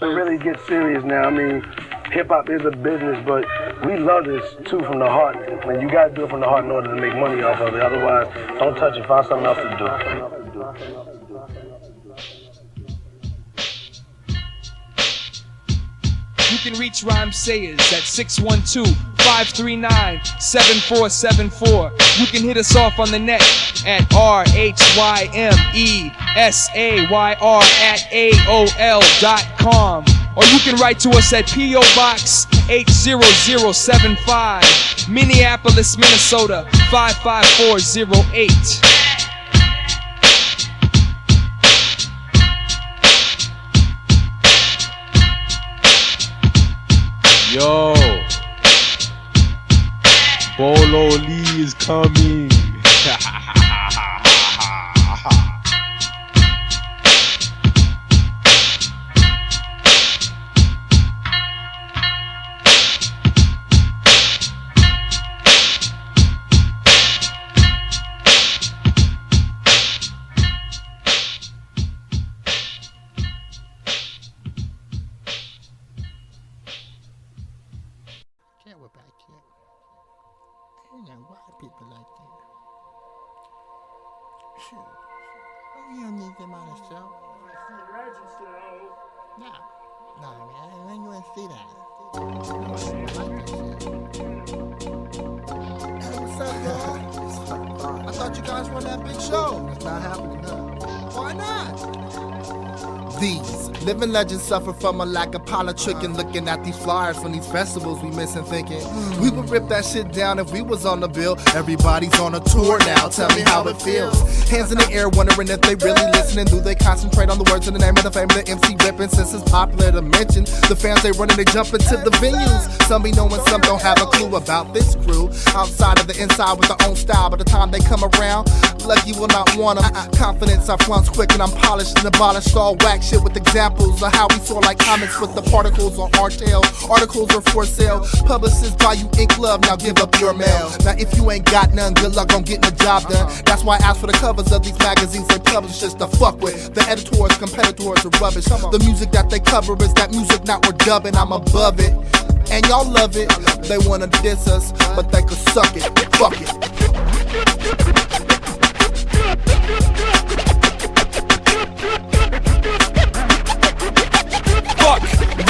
To really get serious now, I mean, hip-hop is a business, but we love this, too, from the heart. And you got to do it from the heart in order to make money off of it. Otherwise, don't touch it. Find something else to do. You can reach Rhymesayers at 612-539-7474. You can hit us off on the net at RHYMESAYR@AOL.com. Or you can write to us at P.O. Box 80075, Minneapolis, Minnesota 55408. Yo, Bolo Lee is coming. People like that. Shoot. Oh, you don't need them on the show. Nah, man, you ain't see that. Hey, what's up, y'all? I thought you guys run that big show. It's not happening now. Why not? These living legends suffer from a lack of politic and looking at these flyers from these festivals we missing thinking we would rip that shit down if we was on the bill. Everybody's on a tour now, tell me how it feels. Hands in the air wondering if they really listening. Do they concentrate on the words in the name of the fame of the MC ripping? Since it's popular to mention the fans, they running, they jump into the venues. Some be knowing, some don't have a clue about this crew. Outside of the inside with their own style, by the time they come around, Lucky will not want them. Confidence I runs quick and I'm polished and abolished all whack shit with examples of how we saw like comics with the particles on our tail. Articles are for sale. Publicists buy you ink love, now give up your mail. Now if you ain't got none, good luck on getting the job done. That's why I ask for the covers of these magazines they publish just to fuck with. The editors, competitors are rubbish. The music that they cover is that music not worth dubbing. I'm above it, and y'all love it. They wanna diss us, but they could suck it. Fuck it.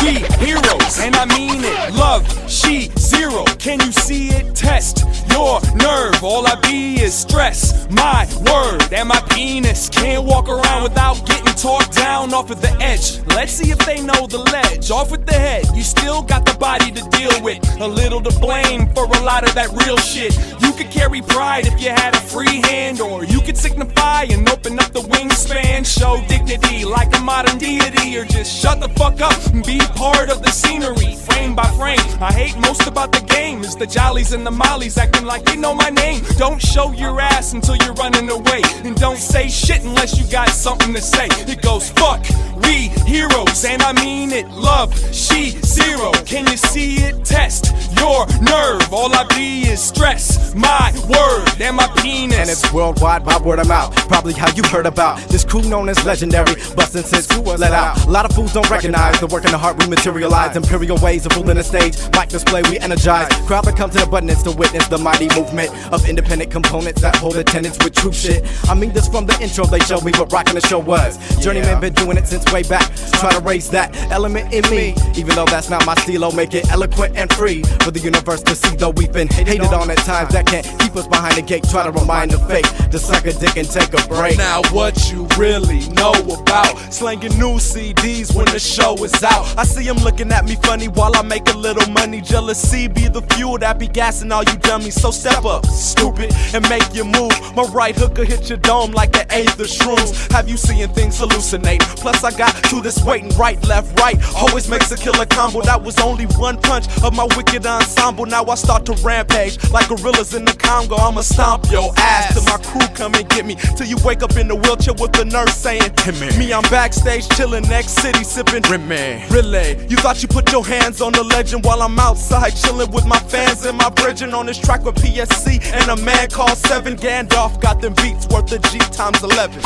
We heroes, and I mean it. Love, she, zero. Can you see it? Test your nerve. All I be is stress. My word and my penis. Can't walk around without getting talked down off of the edge. Let's see if they know the ledge. Off with the head. You still got the body to deal with. A little to blame for a lot of that real shit. You could carry pride if you had a free hand, or you could signify and open up the wingspan. Show dignity like a modern deity, or just shut the fuck up and be part of the scenery, frame by frame. I hate most about the game is the jollies and the mollies acting like they know my name. Don't show your ass until you're running away, and don't say shit unless you got something to say. It goes fuck, we heroes, and I mean it. Love, she, zero. Can you see it? Test your nerve. All I be is stress. My word and my penis. And it's worldwide by word of mouth. Probably how you heard about this crew known as legendary. Bustin' since who was let out. A lot of fools don't recognize the work in the heart we materialize. Imperial ways of ruling the stage. Mic display we energize. Crowd that come to the buttons to witness the mighty movement of independent components that hold attendance with true shit. I mean this from the intro they showed me what rockin' the show was. Journeyman been doing it since way back. Try to raise that element in me. Even though that's not my stilo, make it eloquent and free for the universe to see. Though we've been hated on at times, that can't keep us behind the gate. Try to remind the fake to suck a dick and take a break. Now what you really know about slanging new CDs when the show is out? I see them looking at me funny while I make a little money. Jealousy be the fuel that be gassing all you dummies. So step up, stupid, and make your move. My right hook will hit your dome like the eighth of shrooms. Have you seeing things hallucinate? Plus I got to this waiting right, left, right. Always makes a killer combo. That was only one punch of my wicked ensemble. Now I start to rampage like gorillas in the Congo. I'ma stomp your ass till my crew come and get me. Till you wake up in the wheelchair with the nurse saying, hey, me, I'm backstage chilling next city sipping Relay. You thought you put your hands on the legend while I'm outside chilling with my fans and my bridging on this track with PSC and a man called Seven. Gandalf got them beats worth a G times 11.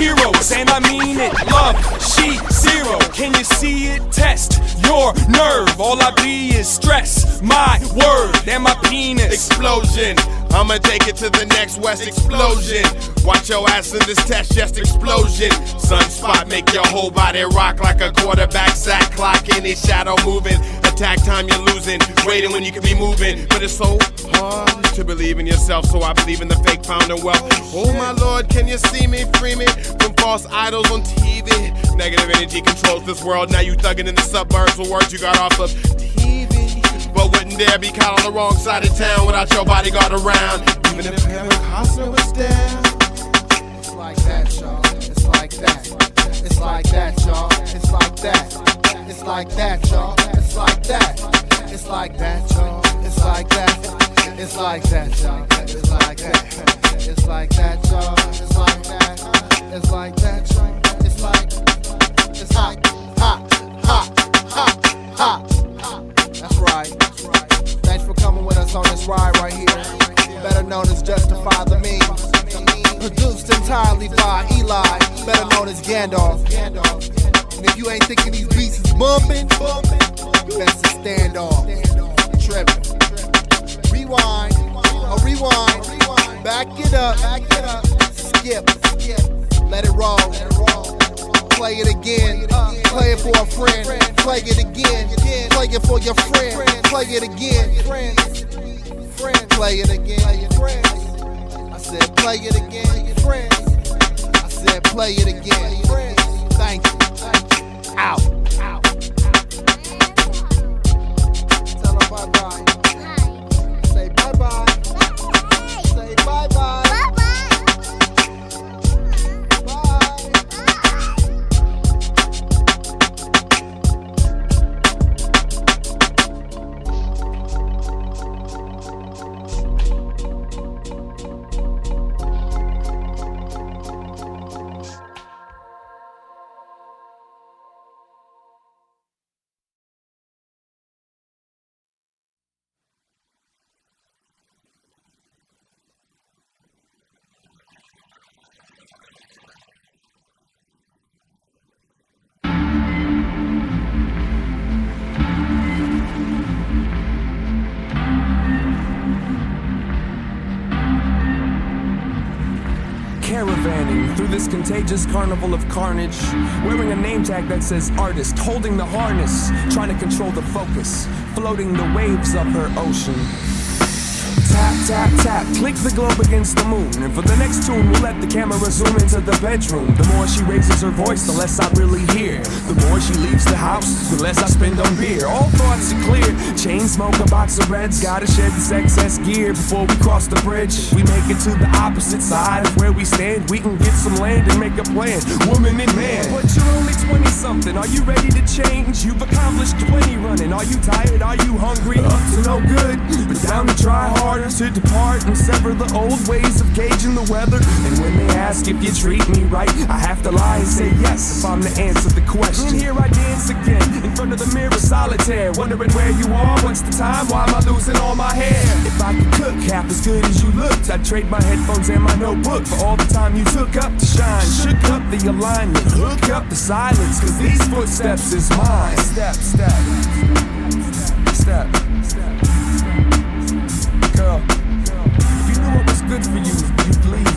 heroes, and I mean it. Love, she, zero. Can you see it? Test your nerve. All I be is stress. My word and my penis. Explosion. I'ma take it to the next West explosion. Watch your ass in this test, just explosion. Sunspot make your whole body rock like a quarterback sack clock. Any shadow moving, attack time you're losing. Waiting when you could be moving, but it's so hard to believe in yourself. So I believe in the fake found in wealth. Oh my Lord, can you see me? Free me from false idols on TV. Negative energy controls this world. Now you thugging in the suburbs with words you got off of TV. But wouldn't dare be caught on the wrong side of town without your bodyguard around. Even if Paranoia was down. It's like that, y'all. It's like that. It's like that, y'all. It's like that. It's like that, y'all. It's like that. It's like that, y'all. It's like that. It's like that, y'all. It's like that. It's like that, y'all. It's like that. It's like that, y'all. It's like. It's hot, hot, hot, hot, hot. That's right. Thanks for coming with us on this ride right here. Better known as Justify the Means. Produced entirely by Eligh, better known as Gandalf. And if you ain't thinking these beats is bumping, you best to stand off. Tripping. Rewind. Back it up. Skip. Let it roll. Play it again. Play it for a friend. Play it again. Play it for your friend. Play it again. Play it again. I said play it again. I said play it again. Thank you. Out. Tell them bye-bye. Say bye-bye. Say bye-bye. Caravanning through this contagious carnival of carnage, wearing a name tag that says artist, holding the harness, trying to control the focus, floating the waves up her ocean. Tap, tap, tap, click the globe against the moon. And for the next tune, we'll let the camera zoom into the bedroom. The more she raises her voice, the less I really hear. The more she leaves the house, the less I spend on beer. All thoughts are clear. Chain smoke, a box of reds. Gotta shed this excess gear before we cross the bridge. We make it to the opposite side of where we stand. We can get some land and make a plan, woman and man. But you're only 20-something. Are you ready to change? You've accomplished plenty running. Are you tired? Are you hungry? Up to no good, but down to try harder to depart and sever the old ways of gauging the weather. And when they ask if you treat me right, I have to lie and say yes if I'm to answer the question. And here I dance again in front of the mirror, solitaire, wondering where you are, what's the time, why am I losing all my hair? If I could cook half as good as you looked, I'd trade my headphones and my notebook for all the time you took up to shine. Shook up the alignment, hook up the silence, cause these footsteps is mine. Step, step, step, step. Girl, if you knew what was good for you, you'd leave.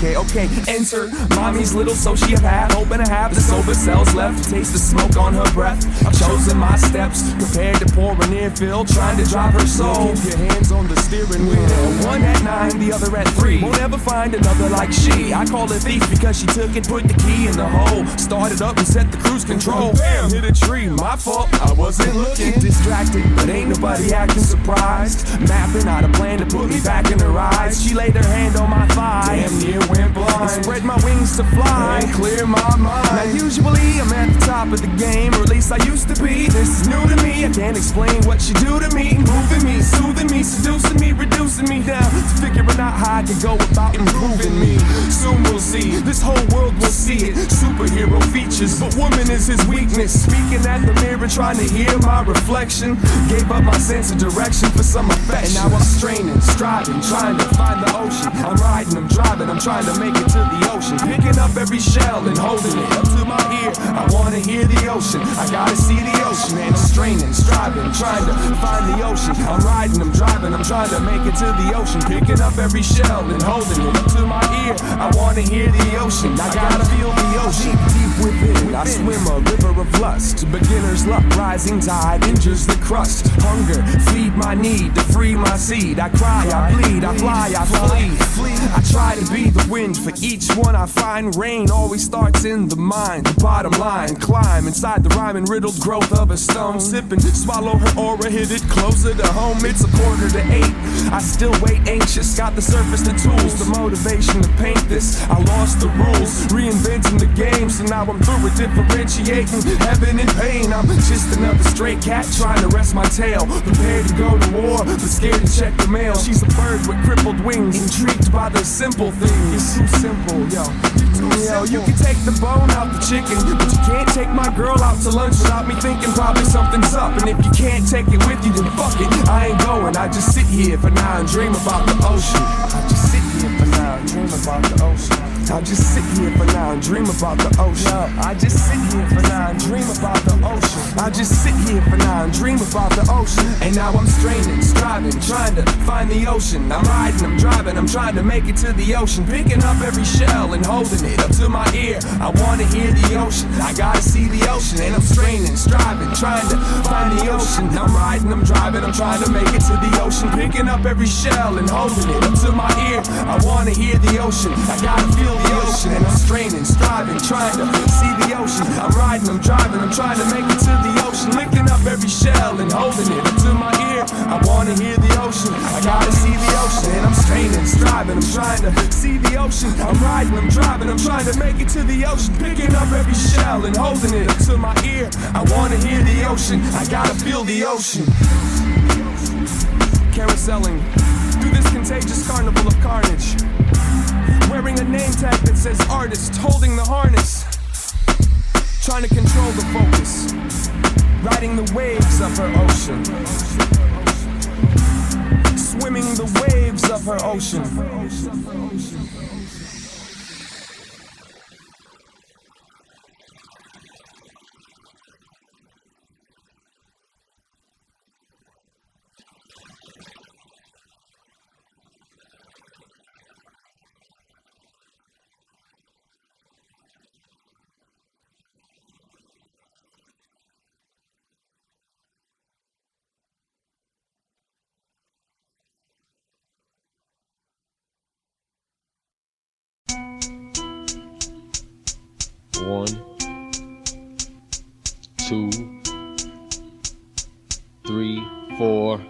Okay, enter mommy's little sociopath, hoping to have the sober cells left to taste the smoke on her breath. I've chosen my steps, prepared to pour an earfill, trying to drive her soul. Keep your hands on the steering wheel. One at 9, the other at 3. Won't ever find another like she. I call her thief because she took it, put the key in the hole, started up and set the cruise control. Bam, hit a tree, my fault, I wasn't looking. Distracted, but ain't nobody acting surprised. Mapping out a plan to put me back in her eyes. She laid her hand on my thigh, damn near went blind. And spread my wings to fly and clear my mind. Now usually I'm at the top of the game, or at least I used to be. This is new to me, I can't explain what she do to me. Moving me, soothing me, seducing me, reducing me down to figuring out how I can go about improving me. Soon we'll see, this whole world will see it. Superhero features, but woman is his weakness. Speaking at the mirror, trying to hear my reflection. Gave up my sense of direction for some affection. And now I'm straining, striving, trying to find the ocean. I'm riding riding, I'm driving, I'm trying to make it to the ocean. Picking up every shell and holding it up to my ear. I wanna hear the ocean, I gotta see the ocean. And I'm straining, striving, trying to find the ocean. I'm riding, I'm driving, I'm trying to make it to the ocean. Picking up every shell and holding it up to my ear. I wanna hear the ocean, I gotta feel the ocean. Deep within, I swim a river of lust. Beginner's luck, rising tide injures the crust. Hunger, feed my need to free my seed. I cry, I bleed, I fly, I flee. I try to be the wind for each one I find. Rain always starts in the mind. The bottom line, climb inside the rhyming riddled growth of a stone. Sip and swallow her aura, hit it closer to home. It's 7:45. I still wait anxious, got the surface, the tools, the motivation to paint this. I lost the rules, reinventing the game, so now I'm through with differentiating heaven and pain. I'm just another stray cat trying to rest my tail, prepared to go to war, but scared to check the mail. She's a bird with crippled wings, intrigued by the simple things. It's too simple, yo. Yo, you can take the bone out the chicken, but you can't take my girl out to lunch without me thinking probably something's up. And if you can't take it with you, then fuck it, I ain't going. I just sit here for now and dream about the ocean. I just sit here for now and dream about the ocean. I just sit here for now and dream about the ocean. I just sit here for now and dream about the ocean. I just sit here for now and dream about the ocean. And now I'm straining, striving, trying to find the ocean. I'm riding, I'm driving, I'm trying to make it to the ocean. Picking up every shell and holding it up to my ear. I wanna hear the ocean, I gotta see the ocean. And I'm straining, striving, trying to find the ocean. I'm riding, I'm driving, I'm trying to make it to the ocean. Picking up every shell and holding it up to my ear. I wanna hear the ocean, I gotta feel the ocean. And I'm straining, striving, trying to see the ocean. I'm riding, I'm driving, I'm trying to make it to the ocean. Licking up every shell and holding it up to my ear. I wanna hear the ocean, I gotta see the ocean. And I'm straining, striving, I'm trying to see the ocean. I'm riding, I'm driving, I'm trying to make it to the ocean. Picking up every shell and holding it up to my ear. I wanna hear the ocean, I gotta feel the ocean. Carouseling through this contagious carnival of carnage, wearing a name tag that says artist, holding the harness, trying to control the focus, riding the waves of her ocean, swimming the waves of her ocean. One, 2, 3, 4.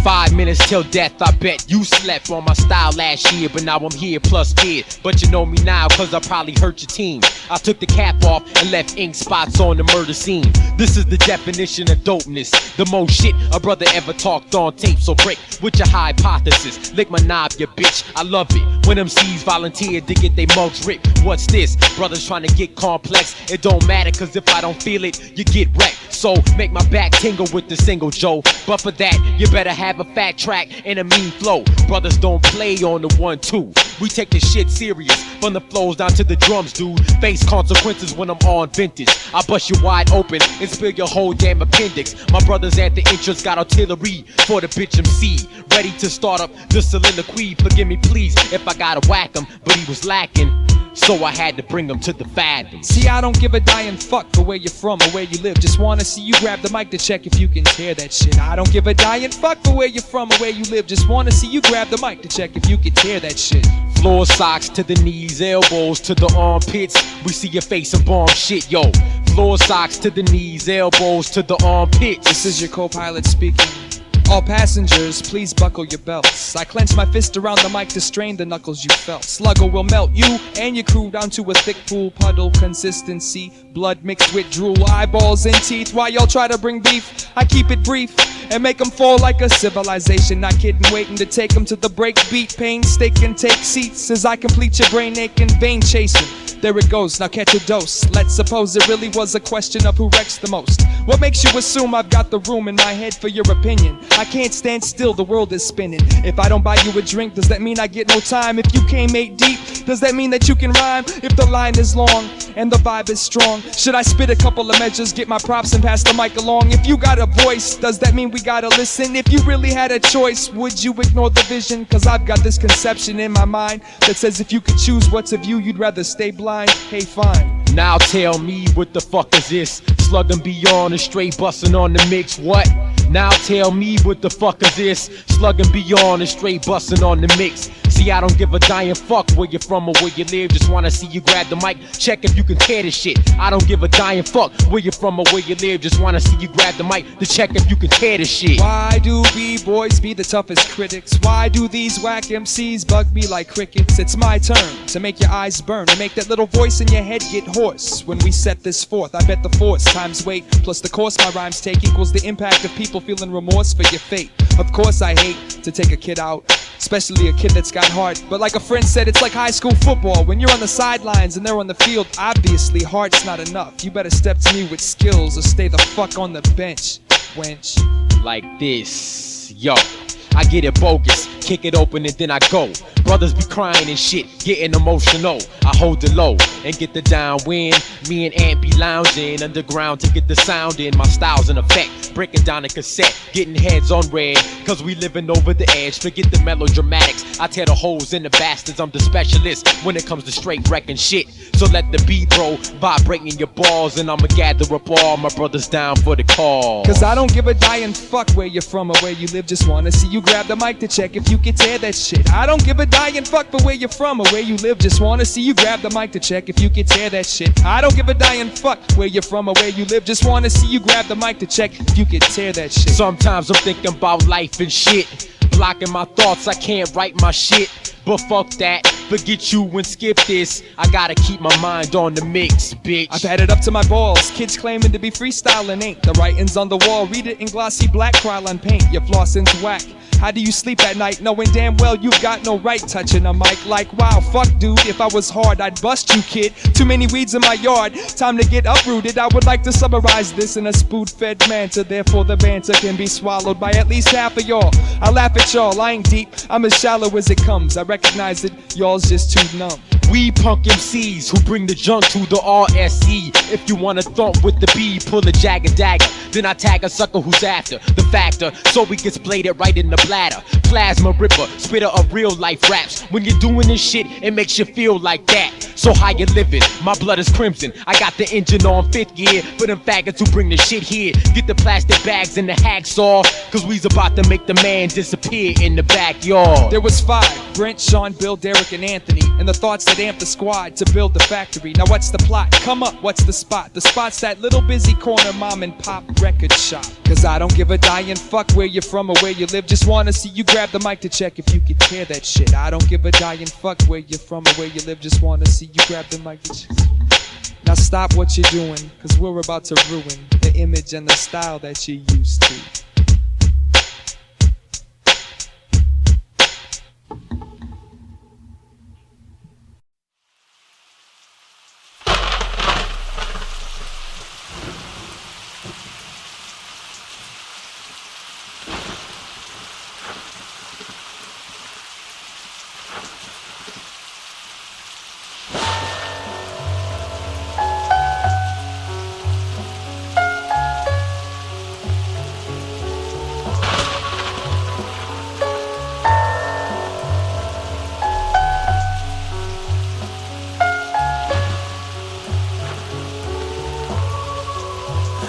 5 minutes till death, I bet you slept on my style last year, but now I'm here plus kid. But you know me now, cause I probably hurt your team. I took the cap off and left ink spots on the murder scene. This is the definition of dopeness, the most shit a brother ever talked on tape. So break with your hypothesis, lick my knob, you bitch. I love it when MCs volunteer to get they mugs ripped. What's this? Brothers trying to get complex. It don't matter, cause if I don't feel it, you get wrecked. So make my back tingle with the single, Joe. But for that, you better have a fat track and a mean flow. Brothers don't play on the 1-2. We take the shit serious, from the flows down to the drums, dude. Face consequences when I'm on vintage. I bust you wide open and spill your whole damn appendix. My brothers at the entrance got artillery for the bitch MC, ready to start up the soliloquy. Forgive me please if I gotta whack him, but he was lacking, so I had to bring him to the Vadim. See, I don't give a dying fuck for where you're from or where you live. Just wanna see you grab the mic to check if you can tear that shit. I don't give a dying fuck for where you're from or where you live. Just wanna see you grab the mic to check if you can tear that shit. Floor socks to the knees, elbows to the armpits. We see your face and bomb shit, yo. Floor socks to the knees, elbows to the armpits. This is your co-pilot speaking. All passengers, please buckle your belts. I clench my fist around the mic to strain the knuckles you felt. Slugger will melt you and your crew down to a thick pool puddle consistency. Blood mixed with drool, eyeballs and teeth. While y'all try to bring beef, I keep it brief. and make them fall like a civilization. Not kidding, waiting to take them to the breakbeat. Painstaking, take seats as I complete your brain aching, vein chasing. There it goes, now catch a dose. Let's suppose it really was a question of who wrecks the most. What makes you assume I've got the room in my head for your opinion? I can't stand still, the world is spinning. If I don't buy you a drink, does that mean I get no time? If you came 8 deep, does that mean that you can rhyme? If the line is long and the vibe is strong, should I spit a couple of measures, get my props and pass the mic along? If you got a voice, does that mean we gotta listen? If you really had a choice, would you ignore the vision? Cause I've got this conception in my mind that says if you could choose what's of you, you'd rather stay blind. Hey, fine. Now tell me what the fuck is this? Slug and Beyond and straight bustin' on the mix, what? Now tell me what the fuck is this? Slug and Beyond and straight bustin' on the mix. See, I don't give a dying fuck where you're from or where you live. Just wanna see you grab the mic, check if you can tear this shit. I don't give a dying fuck where you're from or where you live. Just wanna see you grab the mic to check if you can tear this shit. Why do B-boys be the toughest critics? Why do these whack MCs bug me like crickets? It's my turn to make your eyes burn and make that little voice in your head get hoarse. When we set this forth, I bet the force times weight plus the course my rhymes take equals the impact of people feeling remorse for your fate. Of course I hate to take a kid out, especially a kid that's got heart. But like a friend said, it's like high school football. When you're on the sidelines and they're on the field, obviously heart's not enough. You better step to me with skills or stay the fuck on the bench, wench. Like this, yo, I get it bogus, kick it open and then I go. Brothers be crying and shit, getting emotional. I hold it low and get the downwind. Me and Ant be lounging underground to get the sound in. My style's in effect, breaking down a cassette, getting heads on red, cause we living over the edge. Forget the melodramatics, I tear the holes in the bastards. I'm the specialist when it comes to straight wrecking shit. So let the beat bro vibrating your balls, and I'ma gather up all my brothers down for the call. Cause I don't give a dying fuck where you're from or where you live. Just wanna see you grab the mic to check if you can tear that shit. I don't give a dying fuck for where you're from or where you live. Just wanna see you grab the mic to check if you can tear that shit. I don't give a dying fuck where you're from or where you live. Just wanna see you grab the mic to check if you can tear that shit. Sometimes I'm thinking about life and shit, blocking my thoughts, I can't write my shit. But fuck that, forget you and skip this. I gotta keep my mind on the mix, bitch. I've had it up to my balls, kids claiming to be freestyling ain't. The writing's on the wall, read it in glossy black Krylon paint. Your flossing's whack. How do you sleep at night knowing damn well you've got no right touching a mic? Like wow, fuck dude, if I was hard I'd bust you kid. Too many weeds in my yard, time to get uprooted. I would like to summarize this in a spoon-fed mantra. Therefore the banter can be swallowed by at least half of y'all. I laugh at y'all, I ain't deep, I'm as shallow as it comes. I recognize it, y'all's just too numb. We punk MCs who bring the junk to the RSE. If you wanna thump with the B, pull a jagger dagger. Then I tag a sucker who's after the factor, so we get bladed right in the bladder. Plasma ripper, spitter of real life raps. When you're doing this shit, it makes you feel like that. So how you living? My blood is crimson. I got the engine on 5th gear for them faggots who bring the shit here. Get the plastic bags and the hacksaw, cause we's about to make the man disappear in the backyard. There was 5, Brent, Sean, Bill, Derek, and Anthony, and the thoughts that amped the squad to build the factory. Now what's the plot? Come up, what's the spot? The spot's that little busy corner mom and pop record shop. Cause I don't give a dying fuck where you're from or where you live. Just wanna see you grab the mic to check if you can tear that shit. I don't give a dying fuck where you're from or where you live. Just wanna see you grab the mic to check. Now stop what you're doing, cause we're about to ruin the image and the style that you used to.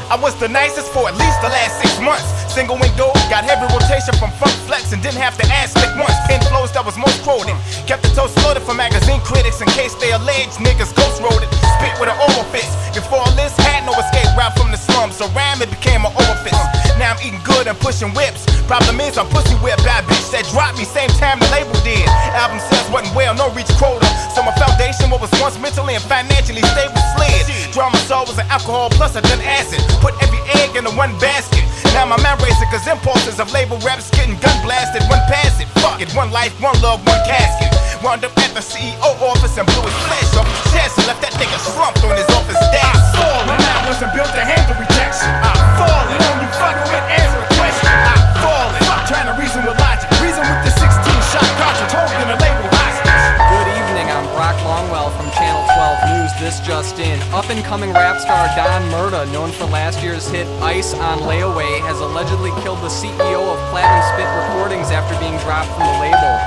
I was the nicest for at least the last 6 months. Single window, got heavy rotation from funk flex and didn't have to ask slick once. 10 flows that was most quoted. Kept the toast loaded for magazine critics in case they alleged niggas ghost wrote it. Spit with an orifice. Before all this, had no escape route from the slums, so rhyme it became an orifice. Now I'm eating good and pushing whips. Problem is I'm pussy whipped by a bitch that dropped me same time the label did. Album sales wasn't well, no reach quota. So my foundation, what was once mentally and financially stable, slid. Draw my soul was an alcohol plus I done acid. Put every egg into one basket. Now my mind racing cause impulses of label reps getting gun blasted. One pass it, fuck it, one life, one love, one casket. Wound up at the CEO office and blew his flesh off his chest and left that nigga slumped on his office desk. I fallen, I wasn't built to handle rejection. I fallen, on you fucking with answer a question. I fallen, trying to reason with logic. Reason with the 16-shot cartridge holding a label hostage. Good evening, I'm Brock Longwell from Channel 12 News. This just in. Up-and-coming rap star Don Murda, known for last year's hit Ice on Layaway, has allegedly killed the CEO of Platinum Spit Recordings after being dropped from the label.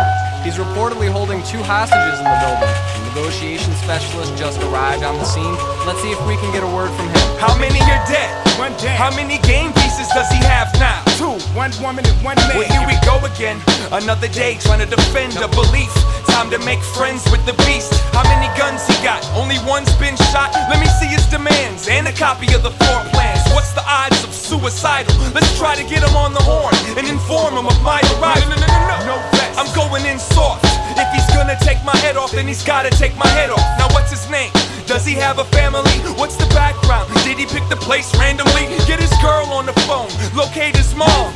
He's reportedly holding 2 hostages in the building. The negotiation specialist just arrived on the scene. Let's see if we can get a word from him. How many are dead? One dead. How many game pieces does he have now? 2, 1 woman and 1 man. Well, here we go again. Another day trying to defend a belief. Time to make friends with the beast. How many guns he got? Only one's been shot. Let me see his demands and a copy of the floor plans. What's the odds of suicidal? Let's try to get him on the horn and inform him of my arrival. No vest. I'm going in soft. If he's gonna take my head off, then he's gotta take my head off. Now what's his name? Does he have a family? What's the background? Did he pick the place randomly? Get his girl on the phone. Locate his mom.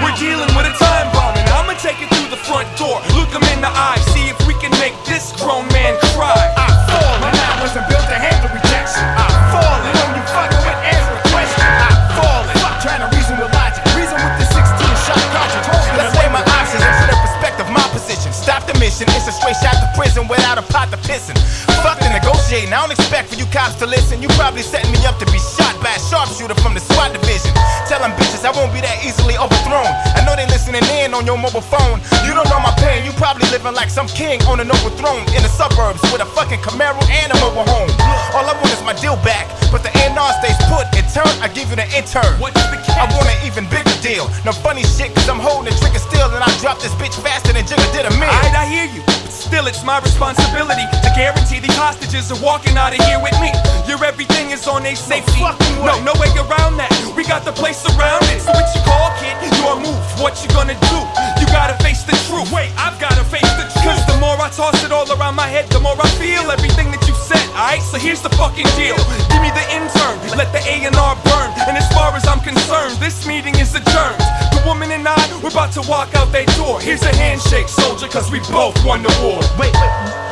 We're dealing with a time bomb, and I'ma take it through the front door. Look him in the eye, see if we can make this grown man cry. I fallen, I wasn't built to handle rejection. I fallen, on you fucking with answer a question. I fallen, trying to reason with logic. Reason with the 16-shot cartridge. Let's weigh my options and put in perspective my position. Stop the mission, it's a straight shot to prison without a pot to pissin'. Fuck the negotiating, I don't expect for you cops to listen. You probably setting me up to be shot by a sharpshooter from the SWAT division. Tell them bitches I won't be that easily overthrown. I know they listening in on your mobile phone. You don't know my pain, you probably living like some king on an open throne in the suburbs with a fucking Camaro and a mobile home. All I want is my deal back, but the A&R stays put. In turn, I give you the intern. What's the catch? I want an even bigger deal. No funny shit, cause I'm holding the trigger still, and I drop this bitch faster than Jigga did a meal. Alright, I hear you. Still, it's my responsibility to guarantee the hostages are walking out of here with me. Your everything is on a safety. No way around that. We got the place surrounded. So what you call, kid? Your move. What you gonna do? You gotta face the truth. Wait, I've gotta face the truth. Cause the more I toss it all around my head, the more I feel everything that you said. Alright, so here's the fucking deal. Give me the intern. Let the A&R burn. And as far as I'm concerned, this meeting is adjourned. The woman and I, we're about to walk out their door. Here's a handshake, soldier, cause we both won the war. Wait,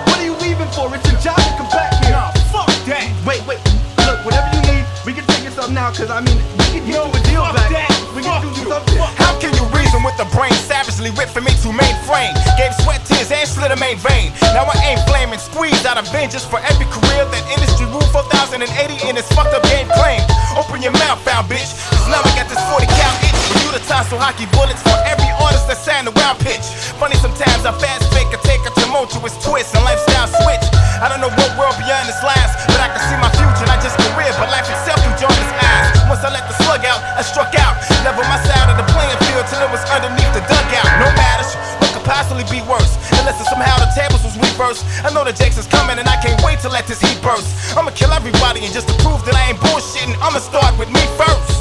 what are you leaving for? It's your job to come back here. Nah, fuck that. Wait, look, whatever you need, we can take this up now, cause I mean, we can get you a deal back. We can do something. How can you reason with the brain savagely ripped from me to mainframe? Gave sweat, tears, and slit a main vein. Now I ain't flaming, squeezed out of vengeance for every career that industry ruled 4080 in this fucked up game claim. Open your mouth, foul bitch, cause now I got this 40 cal itch for you to toss some hockey bullets for every artist that sang the wild pitch. Funny sometimes I fast fake or take a tumultuous twist and lifestyle switch. I don't know what world beyond this last, but I can see my future, not just career, but life itself through Jordan's eyes. Once I let the slug out, I struck out, leveled my side of the playing field till it was underneath the dugout. No matter what could possibly be worse, unless somehow the tables was reversed. I know the Jakes is coming and I can't wait to let this heat burst. I'ma kill everybody and just to prove that I ain't bullshitting, I'ma start with me first.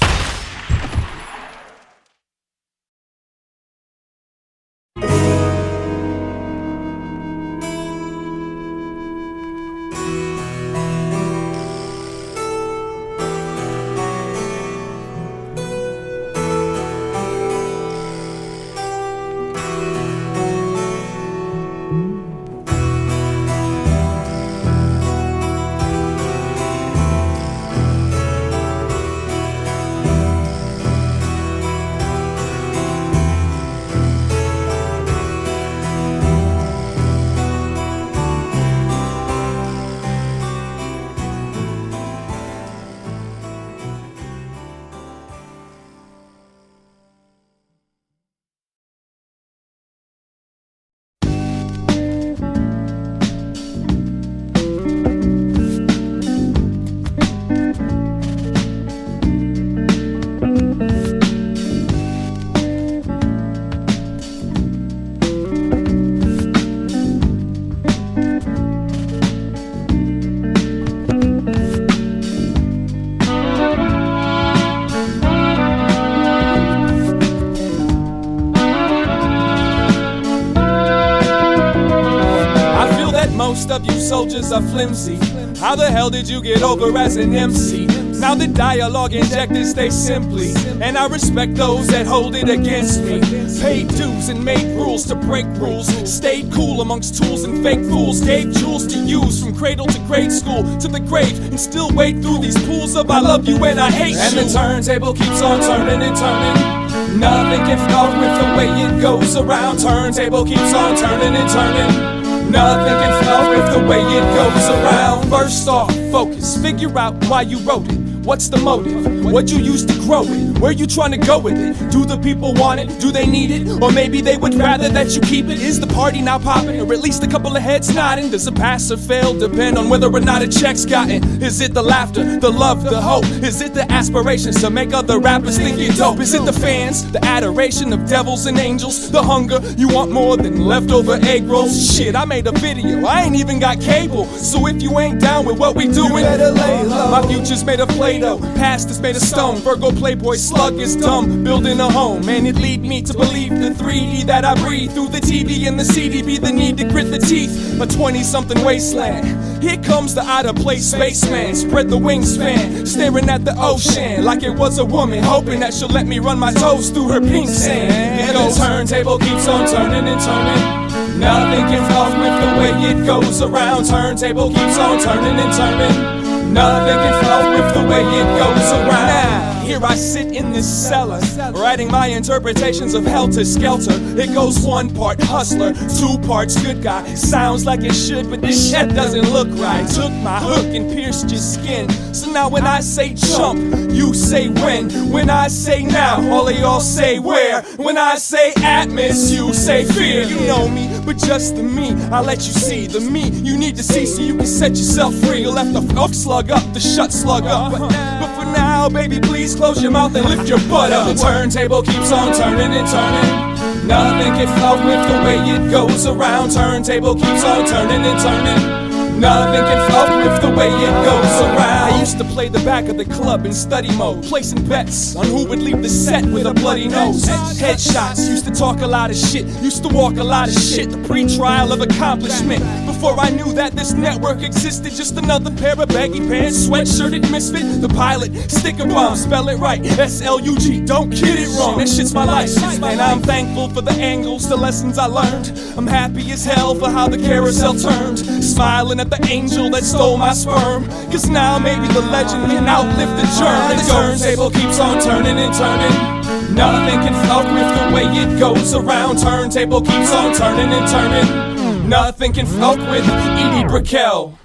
Most of you soldiers are flimsy. How the hell did you get over as an MC? Now the dialogue injected stays simply, and I respect those that hold it against me. Paid dues and made rules to break rules. Stayed cool amongst tools and fake fools. Gave jewels to use from cradle to grade school to the grave, and still wade through these pools of I love you and I hate you. And the turntable keeps on turning and turning. Nothing can fuck with the way it goes around. Turntable keeps on turning and turning. Nothing can fuck with the way it goes around. First off, focus, figure out why you wrote it. What's the motive? What you used to grow it? Where you trying to go with it? Do the people want it? Do they need it? Or maybe they would rather that you keep it? Is the party now popping? Or at least a couple of heads nodding? Does it pass or fail? Depend on whether or not a check's gotten. Is it the laughter, the love, the hope? Is it the aspirations to make other rappers think you're dope? Is it the fans, the adoration of devils and angels? The hunger, you want more than leftover egg rolls? Shit, I made a video, I ain't even got cable. So if you ain't down with what we doing, better lay low. My future's made of Play-Doh, past is made of stone. Virgo, Playboy, Slug is dumb, building a home. And it lead me to believe the 3D that I breathe through the TV and the CD be the need to grit the teeth. A 20-something wasteland. Here comes the out-of-place spaceman. Spread the wingspan, staring at the ocean like it was a woman, hoping that she'll let me run my toes through her pink sand. And the turntable keeps on turning and turning. Nothing can fuck with the way it goes around. Turntable keeps on turning and turning. Nothing can fuck with the way it goes around. Here I sit in this cellar, writing my interpretations of Helter Skelter. It goes 1 part hustler, 2 parts good guy. Sounds like it should, but this shit doesn't look right. Took my hook and pierced your skin. So now when I say jump, you say when. When I say now, all of y'all say where. When I say atmos, you say fear. You know me, but just the me, I'll let you see the me you need to see so you can set yourself free. You left the fuck slug up, the shut slug up. But for now, baby, please close your mouth and lift your butt up. The turntable keeps on turning and turning. Nothing can fuck with the way it goes around. Turntable keeps on turning and turning. Nothing can fuck with the way it goes around. I used to play the back of the club in study mode, placing bets on who would leave the set with a bloody nose. Headshots, used to talk a lot of shit, used to walk a lot of shit. The pre-trial of accomplishment. Before I knew that this network existed, just another pair of baggy pants, sweatshirted misfit. The pilot, sticker bomb, spell it right, S-L-U-G, don't get it wrong. That shit's my life, and I'm thankful for the angles, the lessons I learned. I'm happy as hell for how the carousel turned, smiling at the angel that stole my sperm. Cause now maybe the legend can outlive the germ. The turntable keeps on turning and turning. Nothing can fuck with the way it goes around. Turntable keeps on turning and turning. Nothing can fuck with Edie Brikell.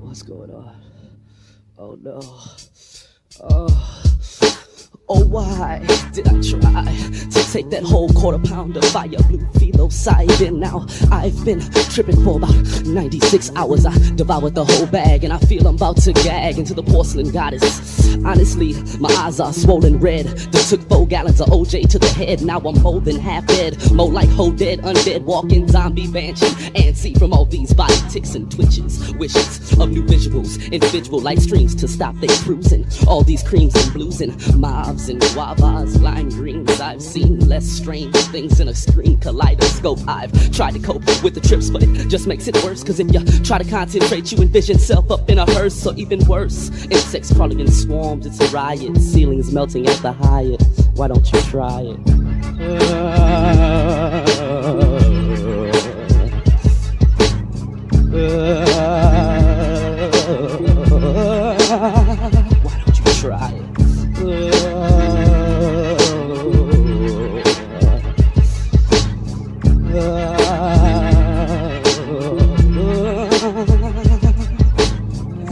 What's going on? Oh no. Oh, why did I try to take that whole quarter pound of fire blue philo side? And now I've been tripping for about 96 hours. I devoured the whole bag and I feel I'm about to gag into the porcelain goddess. Honestly, my eyes are swollen red. They took 4 gallons of OJ to the head. Now I'm more than half dead, more like whole dead, undead, walking zombie banshee. And see from all these body ticks and twitches, wishes of new visuals, individual like streams to stop they cruising. All these creams and blues and mobs and guavas, lime greens. I've seen less strange things in a screen kaleidoscope. I've tried to cope with the trips, but it just makes it worse. Cause if you try to concentrate, you envision self up in a hearse. Or even worse, insects crawling in swarms. It's a riot, ceilings melting at the Hyatt. Why don't you try it? Why don't you try it?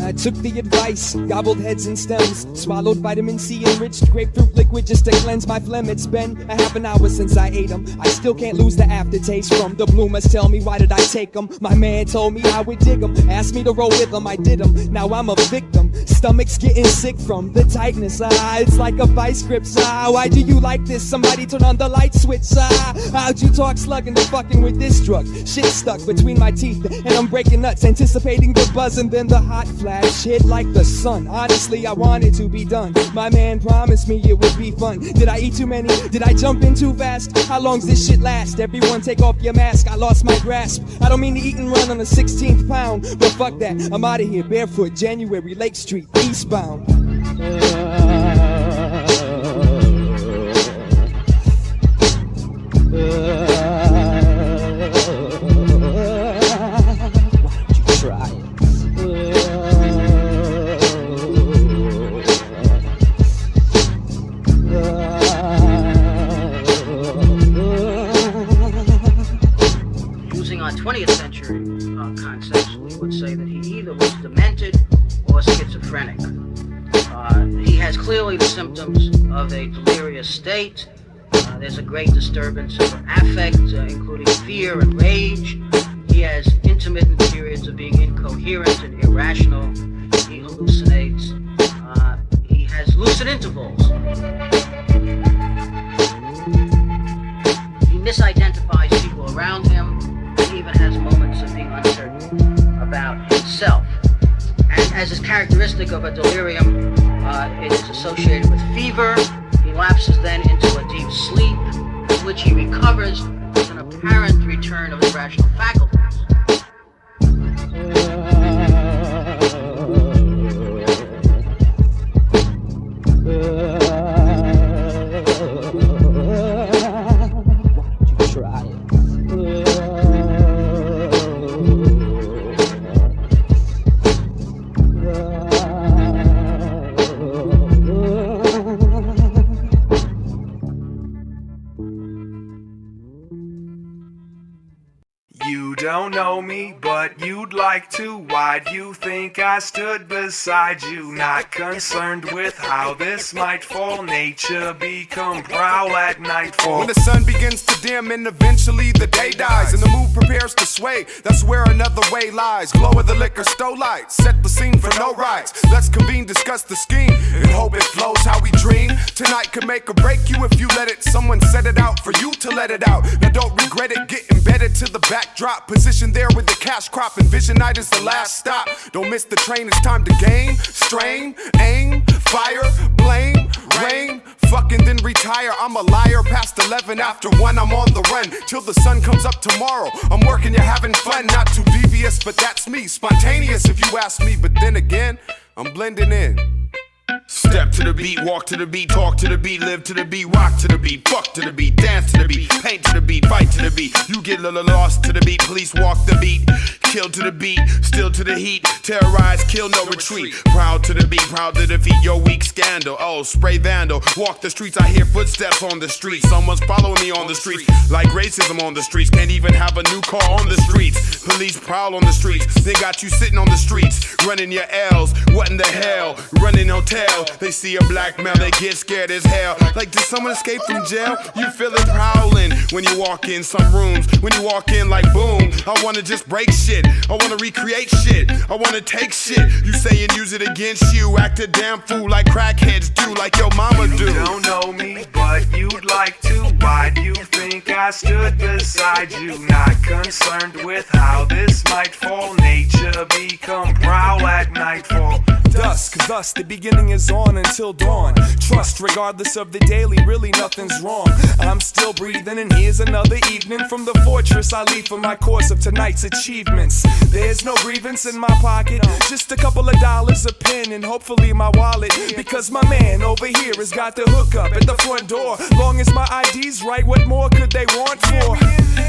I took the advice, gobbled heads and stems, swallowed vitamin C enriched grapefruit liquid just to cleanse my phlegm. It's been a half an hour since I ate them. I still can't lose the aftertaste from the bloomers. Tell me, why did I take them? My man told me I would dig them, asked me to roll with them, I did them. Now I'm a victim, stomach's getting sick from the tightness. It's like a vice grip. Why do you like this? Somebody turn on the light switch. How'd you talk slugging to fucking with this drug? Shit stuck between my teeth and I'm breaking nuts, anticipating the buzz and then the hot flash hit like the the sun. Honestly, I wanted to be done. My man promised me it would be fun. Did I eat too many? Did I jump in too fast? How long's this shit last? Everyone take off your mask, I lost my grasp. I don't mean to eat and run on the 16th pound, but fuck that, I'm out of here barefoot, January, Lake Street, eastbound. Using our 20th century concepts, we would say that he either was demented or schizophrenic. He has clearly the symptoms of a delirious state. There's a great disturbance of affect, including fear and rage. He has intermittent periods of being incoherent and irrational. He hallucinates. He has lucid intervals. He misidentifies people around him. He even has moments of being uncertain about himself. And as is characteristic of a delirium, it is associated with fever. He lapses then into a deep sleep, in which he recovers with an apparent return of his rational faculties. You don't know me, but you'd like to. Why'd you think I stood beside you? Not concerned with how this might fall. Nature become prowl at nightfall. When the sun begins to dim and eventually the day dies and the mood prepares to sway, that's where another way lies. Glow of the liquor, stow lights, set the scene for no rights. Let's convene, discuss the scheme, and hope it flows how we dream. Tonight could make or break you if you let it. Someone set it out for you to let it out. Now don't regret it, get embedded to the backdrop. Position there with the cash crop, and vision night is the last stop. Don't miss the train, it's time to game, strain, aim, fire, blame, rain, fucking then retire. I'm a liar past 11, after 1 I'm on the run till the sun comes up tomorrow. I'm working, you're having fun, not too devious, but that's me. Spontaneous if you ask me, but then again, I'm blending in. Step to the beat, walk to the beat, talk to the beat, live to the beat, rock to the beat, fuck to the beat, dance to the beat, paint to the beat, fight to the beat. You get lost to the beat, police walk the beat, kill to the beat, still to the heat, terrorize, kill, no retreat. Proud to the beat, proud to defeat your weak scandal. Oh, spray vandal, walk the streets, I hear footsteps on the street. Someone's following me on the streets, like racism on the streets. Can't even have a new car on the streets. Police prowl on the streets, they got you sitting on the streets, running your L's. What in the hell? Running hotel. They see a black male, they get scared as hell. Like, did someone escape from jail? You feel it prowling when you walk in some rooms. When you walk in like boom, I wanna just break shit. I wanna recreate shit. I wanna take shit. You say and use it against you. Act a damn fool like crackheads do, like your mama do. You don't know me, but you'd like to. Why do you think I stood beside you? Not concerned with how this might fall. Nature become prowl at nightfall. Dusk, thus the beginning is on until dawn. Trust regardless of the daily, really nothing's wrong. I'm still breathing and here's another evening from the fortress I leave for my course of tonight's achievements. There's no grievance in my pocket, just a couple of dollars, a pen, and hopefully my wallet. Because my man over here has got the hookup at the front door. Long as my ID's right, what more could they want for?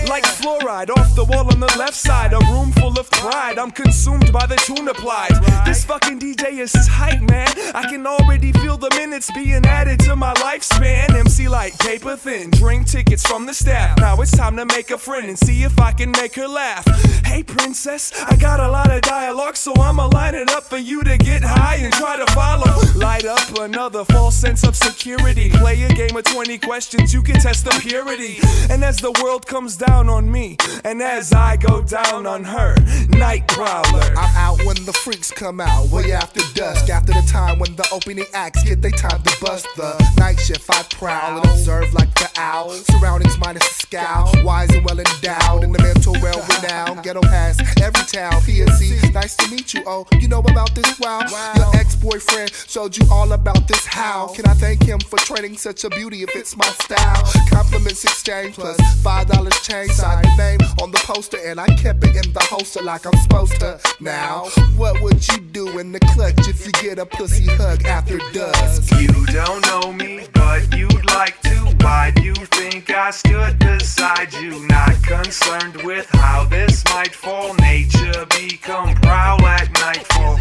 Like fluoride off the wall on the left side, a room full of pride. I'm consumed by the tune applied. This fucking DJ is tight, man. I can already feel the minutes being added to my lifespan. MC like paper thin, drink tickets from the staff. Now it's time to make a friend and see if I can make her laugh. Hey princess, I got a lot of dialogue, so I'ma line it up for you to get high and try to follow. Light up another false sense of security. Play a game of 20 questions, you can test the purity. And as the world comes down on me, and as I go down on her, Night Prowler. I'm out when the freaks come out, way after dark. dusk. After the time when the opening acts get they time to bust the night shift, I prowl and observe like the owl. Surroundings minus a scowl, wise and well endowed in the mental well renowned. Ghetto pass every town, PSC. Nice to meet you. Oh, you know about this? Wow. Your ex-boyfriend showed you all about this. How can I thank him for training such a beauty if it's my style? Compliments exchange plus $5 change. Sign your name on the poster and I kept it in the holster like I'm supposed to. Now, what would you do in the clutch if you get a pussy hug after dusk? You don't know me, but you'd like to. Why do you think I stood beside you? Not concerned with how this might fall. Nature become prowl at nightfall.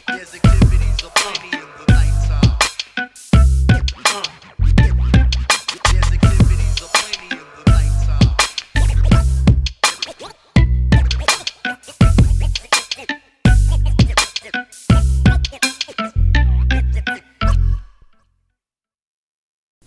There's activities aplenty in the nighttime. There's activities aplenty in the nighttime.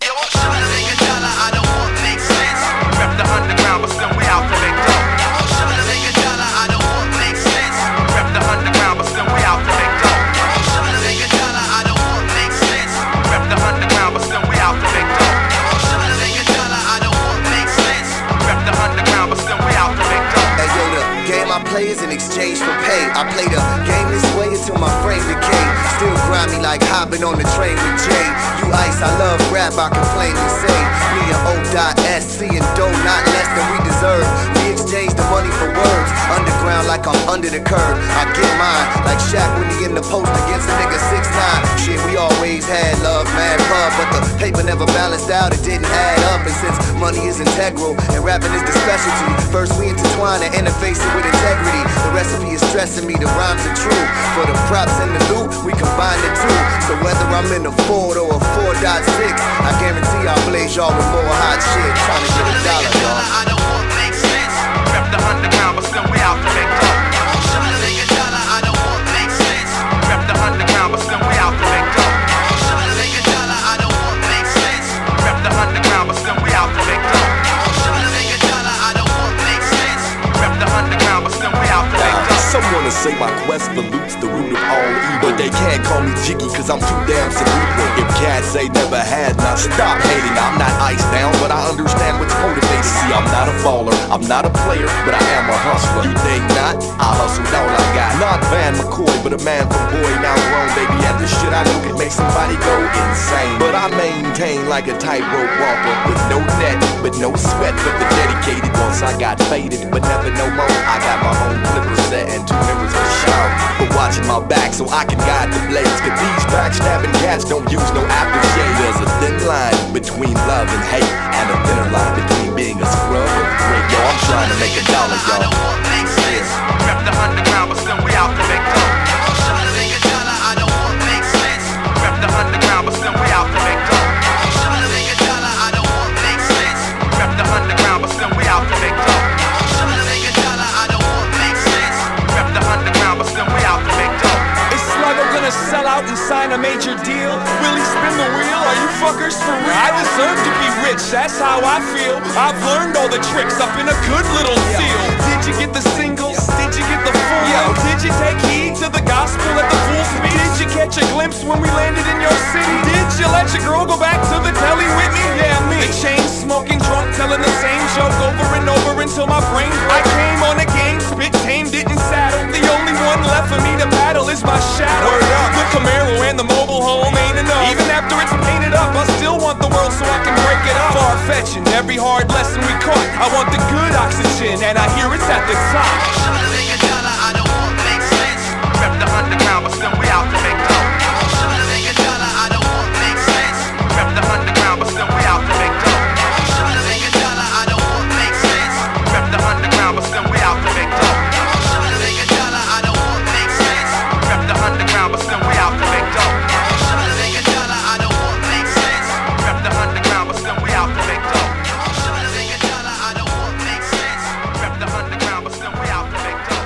Yo, I'm trying to make a dollar, I don't want to make sense. Rep the underground, but still we out to make dough. I'm trying to make a dollar, I don't want to make sense. Rep the underground, but still we out to make dough. I'm trying to make a dollar, I don't want to make sense. Rep the underground, but still we out to make dough. I'm trying to make a dollar, I don't want to make sense. Rep the underground, but still we out to make dough. Hey yo, the game I play is in exchange for pay. I play the game this way until my frame decay. Still grimy like hopping on the train with J.U.I.C.E. I love rap, I can plainly say. Me and Oddjobs and dough not less than we deserve. We exchange the money for words. Underground like I'm under the curb. I get mine like Shaq when he in the post against a nigga 6'9". Shit, we always had love, mad pub, but the paper never balanced out, it didn't add up. And since money is integral and rapping is the specialty, first we intertwine and interface it with integrity. The recipe is stressing me, the rhymes are true. For the props and the loot, we combine the two. So whether I'm in a Ford or a 4.6, I guarantee I'll blaze y'all with more hot shit. Trying to get a dollar, y'all. I don't want to make sense. Rep the underground, but still we out to make dough. I'm trying to make a dollar, I don't want to make sense. Rep the underground, but still we out to make dough. I'm trying to make a dollar, I don't want to make sense. Rep the underground, but still we out to make dough. I'm trying to make a dollar, I don't want to make sense. Rep the underground, but still we out to make dough. Some wanna say my quest pollutes the root of all evil, but they can't call me Jiggy cause I'm too damn cerebral. If cats ain't never had none, stop hating. I'm not iced down, but I understand what's motivating. See, I'm not a baller, I'm not a player, but I am a hustler. You think not? I hustled all I got. Not Van McCoy, but a man from boy now grown, baby. And the shit I know can make somebody go insane. But I maintain like a tightrope walker with no net, but no sweat for the dedicated. Once I got faded, but never no more. I got my own flipper set and 2 mirrors for shower. But watching my back so I can guide the blades. Cause these backstabbing cats don't use no aftershave. There's a thin line between love and hate, and a thinner line between being a scrub and great. Yo, I'm trying to make a dollar, y'all. I don't want to make sense. Rep the underground, but still we out to make dough. I'm trying to make a dollar, I don't want to make sense. Rep the underground, but still we out to make dough. I'm trying to make a dollar, I don't want to make sense. Rep the underground, but still we out to make dough. I'm trying to make a dollar, I don't want to make sense. Rep the underground, but still we out to make dough. Is Slug gonna sell out and sign a major deal? Will he spin the wheel? Are you fuckers for real? I deserve to be rich, that's how I feel. I've learned all the tricks up in a good little seal. Did you get the singles? Did you get the full? Yo, did you take heed to the gospel at the full speed? Did you catch a glimpse when we landed in your city? Did you let your girl go back to the telly with me? Yeah, me. The chain smoking drunk, telling the same joke over and over until my brain broke. I came on the game, spit tamed it and saddled. The only one left for me to battle is my shadow. Word up. The Camaro and the mobile home ain't enough. Even after it's painted up, I still want the world so I can break it up. Far-fetching, every hard lesson we caught. I want the good oxygen, and I hear it's at the top. I'm trying to make a dollar, I don't want to make sense. Rep the underground, but still we out to make dough. I'm trying to make a dollar, I don't want to make sense. Rep the underground, but still we out to make dough. I'm trying to make a dollar, I don't want to make sense. Rep the underground, but still we out to make dough. I'm trying to make a dollar, I don't want to make sense. Rep the underground, but still we out to make dough. I'm trying to make a dollar, I don't want to make sense. Rep the underground, but still we out to make dough. I'm trying to make a dollar, I don't want to make sense. Rep the underground, but still we out to make dough.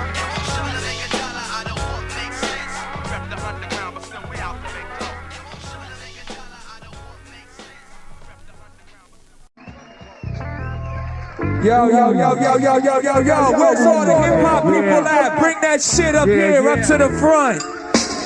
Yo, where's all the hip hop people at? Bring that shit up here, up to the front.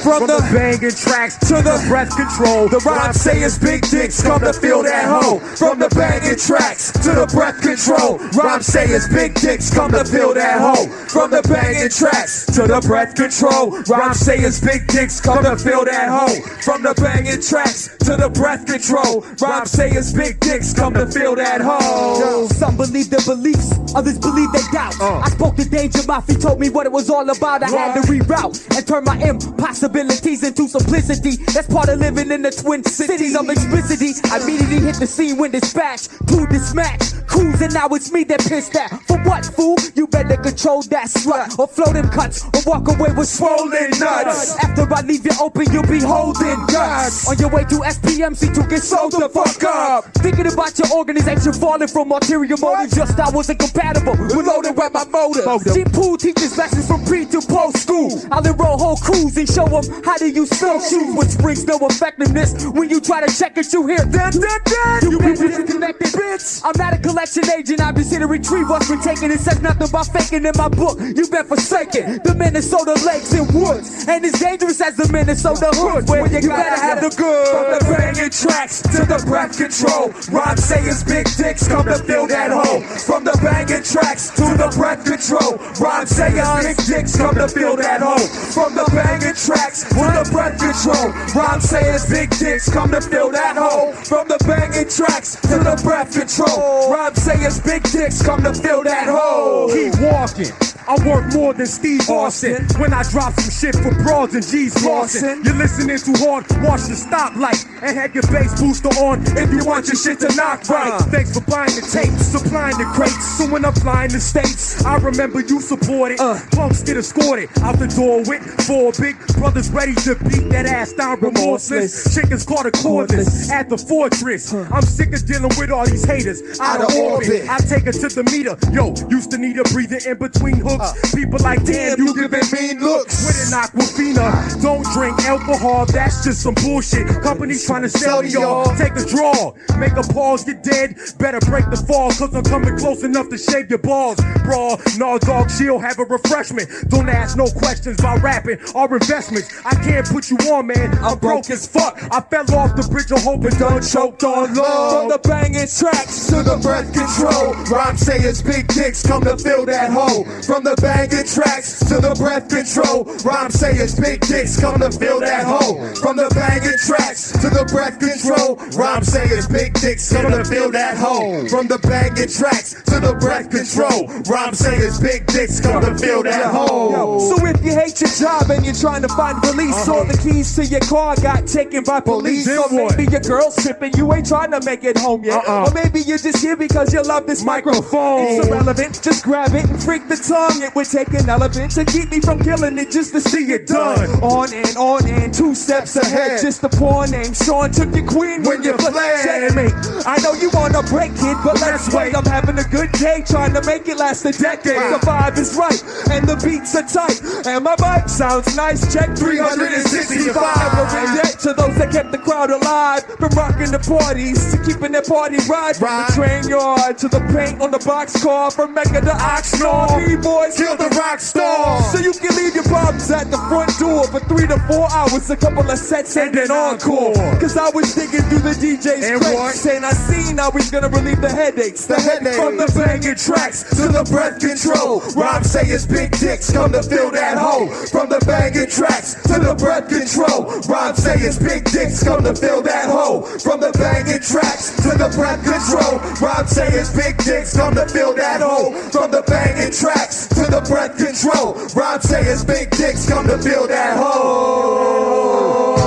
From the banging tracks to the breath control, the Rhymesayers big dicks come to fill that hole. From the banging tracks to the breath control, Rhymesayers big dicks come to fill that hole. From the banging tracks to the breath control, Rhymesayers big dicks come to fill that hole. From the banging tracks to the breath control, Rhymesayers big dicks come to fill that hole. Some believe their beliefs, others believe their doubts. I spoke to Danger Mouth, he told me what it was all about. I had to reroute and turn my impossibilities into simplicity. That's part of living in the twin cities of explicity. I immediately hit the scene when dispatched to this match. Cruising, now it's me that pissed at. For what, fool? You better control that slut, or flow them cuts, or walk away with swollen nuts. After I leave you open, you'll be holding guts. On your way to SPMC to get sold the fuck up. Thinking about your organization falling from ulterior motives. Your style wasn't compatible with loaded with my motive. G-Pool teaches lessons from pre to post school. I'll enroll whole crews and show them how do you spell shoes, which brings no effectiveness when you try to check it. You hear dun dun dun. You been disconnected, bitch. I'm not a collection agent. I'm just here to retrieve what's been taken. It says nothing about faking in my book. You've been forsaken. The Minnesota lakes and woods ain't as dangerous as the Minnesota hood. Where you better have the good. From the banging tracks to the breath control, Rhymesayers big dicks come to fill that hole. From the banging tracks to the breath control, Rhymesayers big dicks come to fill that hole. From the banging tracks to the breath control, Rhymesayers big dicks come to fill that hole. From the banging tracks to the breath control, Rhymesayers big dicks come to fill that hole. Keep walking. I work more than Steve Austin. When I drop some shit for broads and G's flossing. You're listening too hard, watch the stoplight and have your bass booster on if you want your shit to knock right. Thanks for buying the tapes, supplying the crates. So when I'm flying the states, I remember you supported. Punks get escorted out the door with 4 big brothers ready to beat that ass down remorseless. Chickens caught a cordless at the fortress. I'm sick of dealing with all these haters out of orbit. I take her to the meter. Yo, used to need a breather in between hooks. People like, damn, you giving mean looks. With an Aquafina, don't drink alcohol, that's just some bullshit. Companies trying to sell to y'all. Take a draw, make a pause, get dead. Better break the fall, cause I'm coming close enough to shave your balls. Brawl, no dog, she'll have a refreshment. Don't ask no questions about rapping or investments. I can't put you on, man, I'm broke as fuck. I fell off the bridge of hope and done choked on love. From the banging tracks to the breath control, Rhymesayers big dicks come to fill that hole. From the banging tracks to the breath control, Rhymesayers big dicks come to fill that hole. From the banging tracks to the breath control, Rhymesayers big dicks come to fill that hole. From the banging tracks to the breath control, Rhymesayers big dicks come to fill that hole. So if you hate your job and you're trying to find release, all the keys to your car got taken by police. Or maybe your girl's tripping, you ain't trying to make it home yet. Or maybe you're just here because you love this microphone. It's irrelevant, just grab it and freak the tongue. It would take an elephant to keep me from killing it just to see it done. On and 2 steps ahead, just a poor name. Sean took your queen when you fled. Checkmate. I know you wanna break it, but let's wait. I'm having a good day, trying to make it last a decade. The vibe is right, and the beats are tight, and my mic sounds nice. Check 365. We're in debt to those that kept the crowd alive, from rocking the parties to keeping their party right. From the train yard to the paint on the boxcar, from Mecca to Oxnard. B-boys kill the rock star. So you can leave your problems at the front door for 3 to 4 hours, a couple of sets and then encore. Cause I was digging through the DJ's crates, and I seen how he's gonna relieve the headaches. From the banging tracks to the breath control, Rhymesayers big dicks come to fill that hole. From the banging tracks to the breath control, Rhymesayers big dicks come to fill that hole. From the banging tracks to the breath control, Rhymesayers big dicks come to fill that hole. From the banging tracks to the breath control, Rhymesayers big dicks come to fill that hole.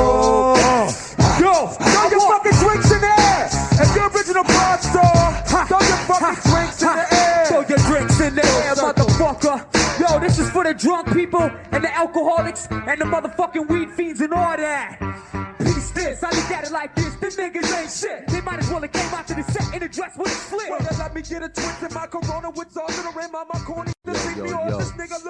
Yo, throw your fucking drinks in the air. If you're original rock star, throw your fucking drinks in the air. Throw your drinks in the air, motherfucker. Yo, this is for the drunk people and the alcoholics and the motherfucking weed fiends and all that. Peace this, I look at it like this. Them niggas ain't shit. They might as well have came out to the set in a dress with a slip. Well, let me get a twist in my Corona with all in the rim on my corny. Yo.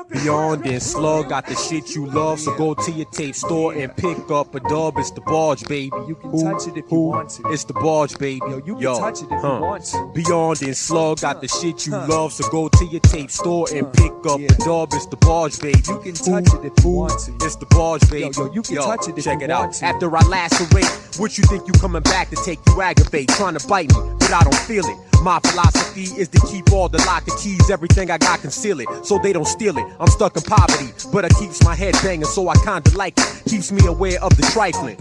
Beyond and Slug got the shit you love, so go to your tape store and pick up a dub. It's the Barge, baby. You can touch it if you want to. It's the Barge, baby. You can touch it if you want to. Beyond and Slug got the shit you love, so go to your tape store and pick up a dub. It's the Barge, baby. You can touch it if you want to. It's the Barge, baby. You can touch it if you want to. After I lacerate, what you think you coming back to take? You aggravate, trying to bite me, but I don't feel it. My philosophy is to keep all the lock and keys, everything I got, conceal it, so they don't steal it. I'm stuck in poverty, but it keeps my head banging, so I kinda like it. Keeps me aware of the trifling.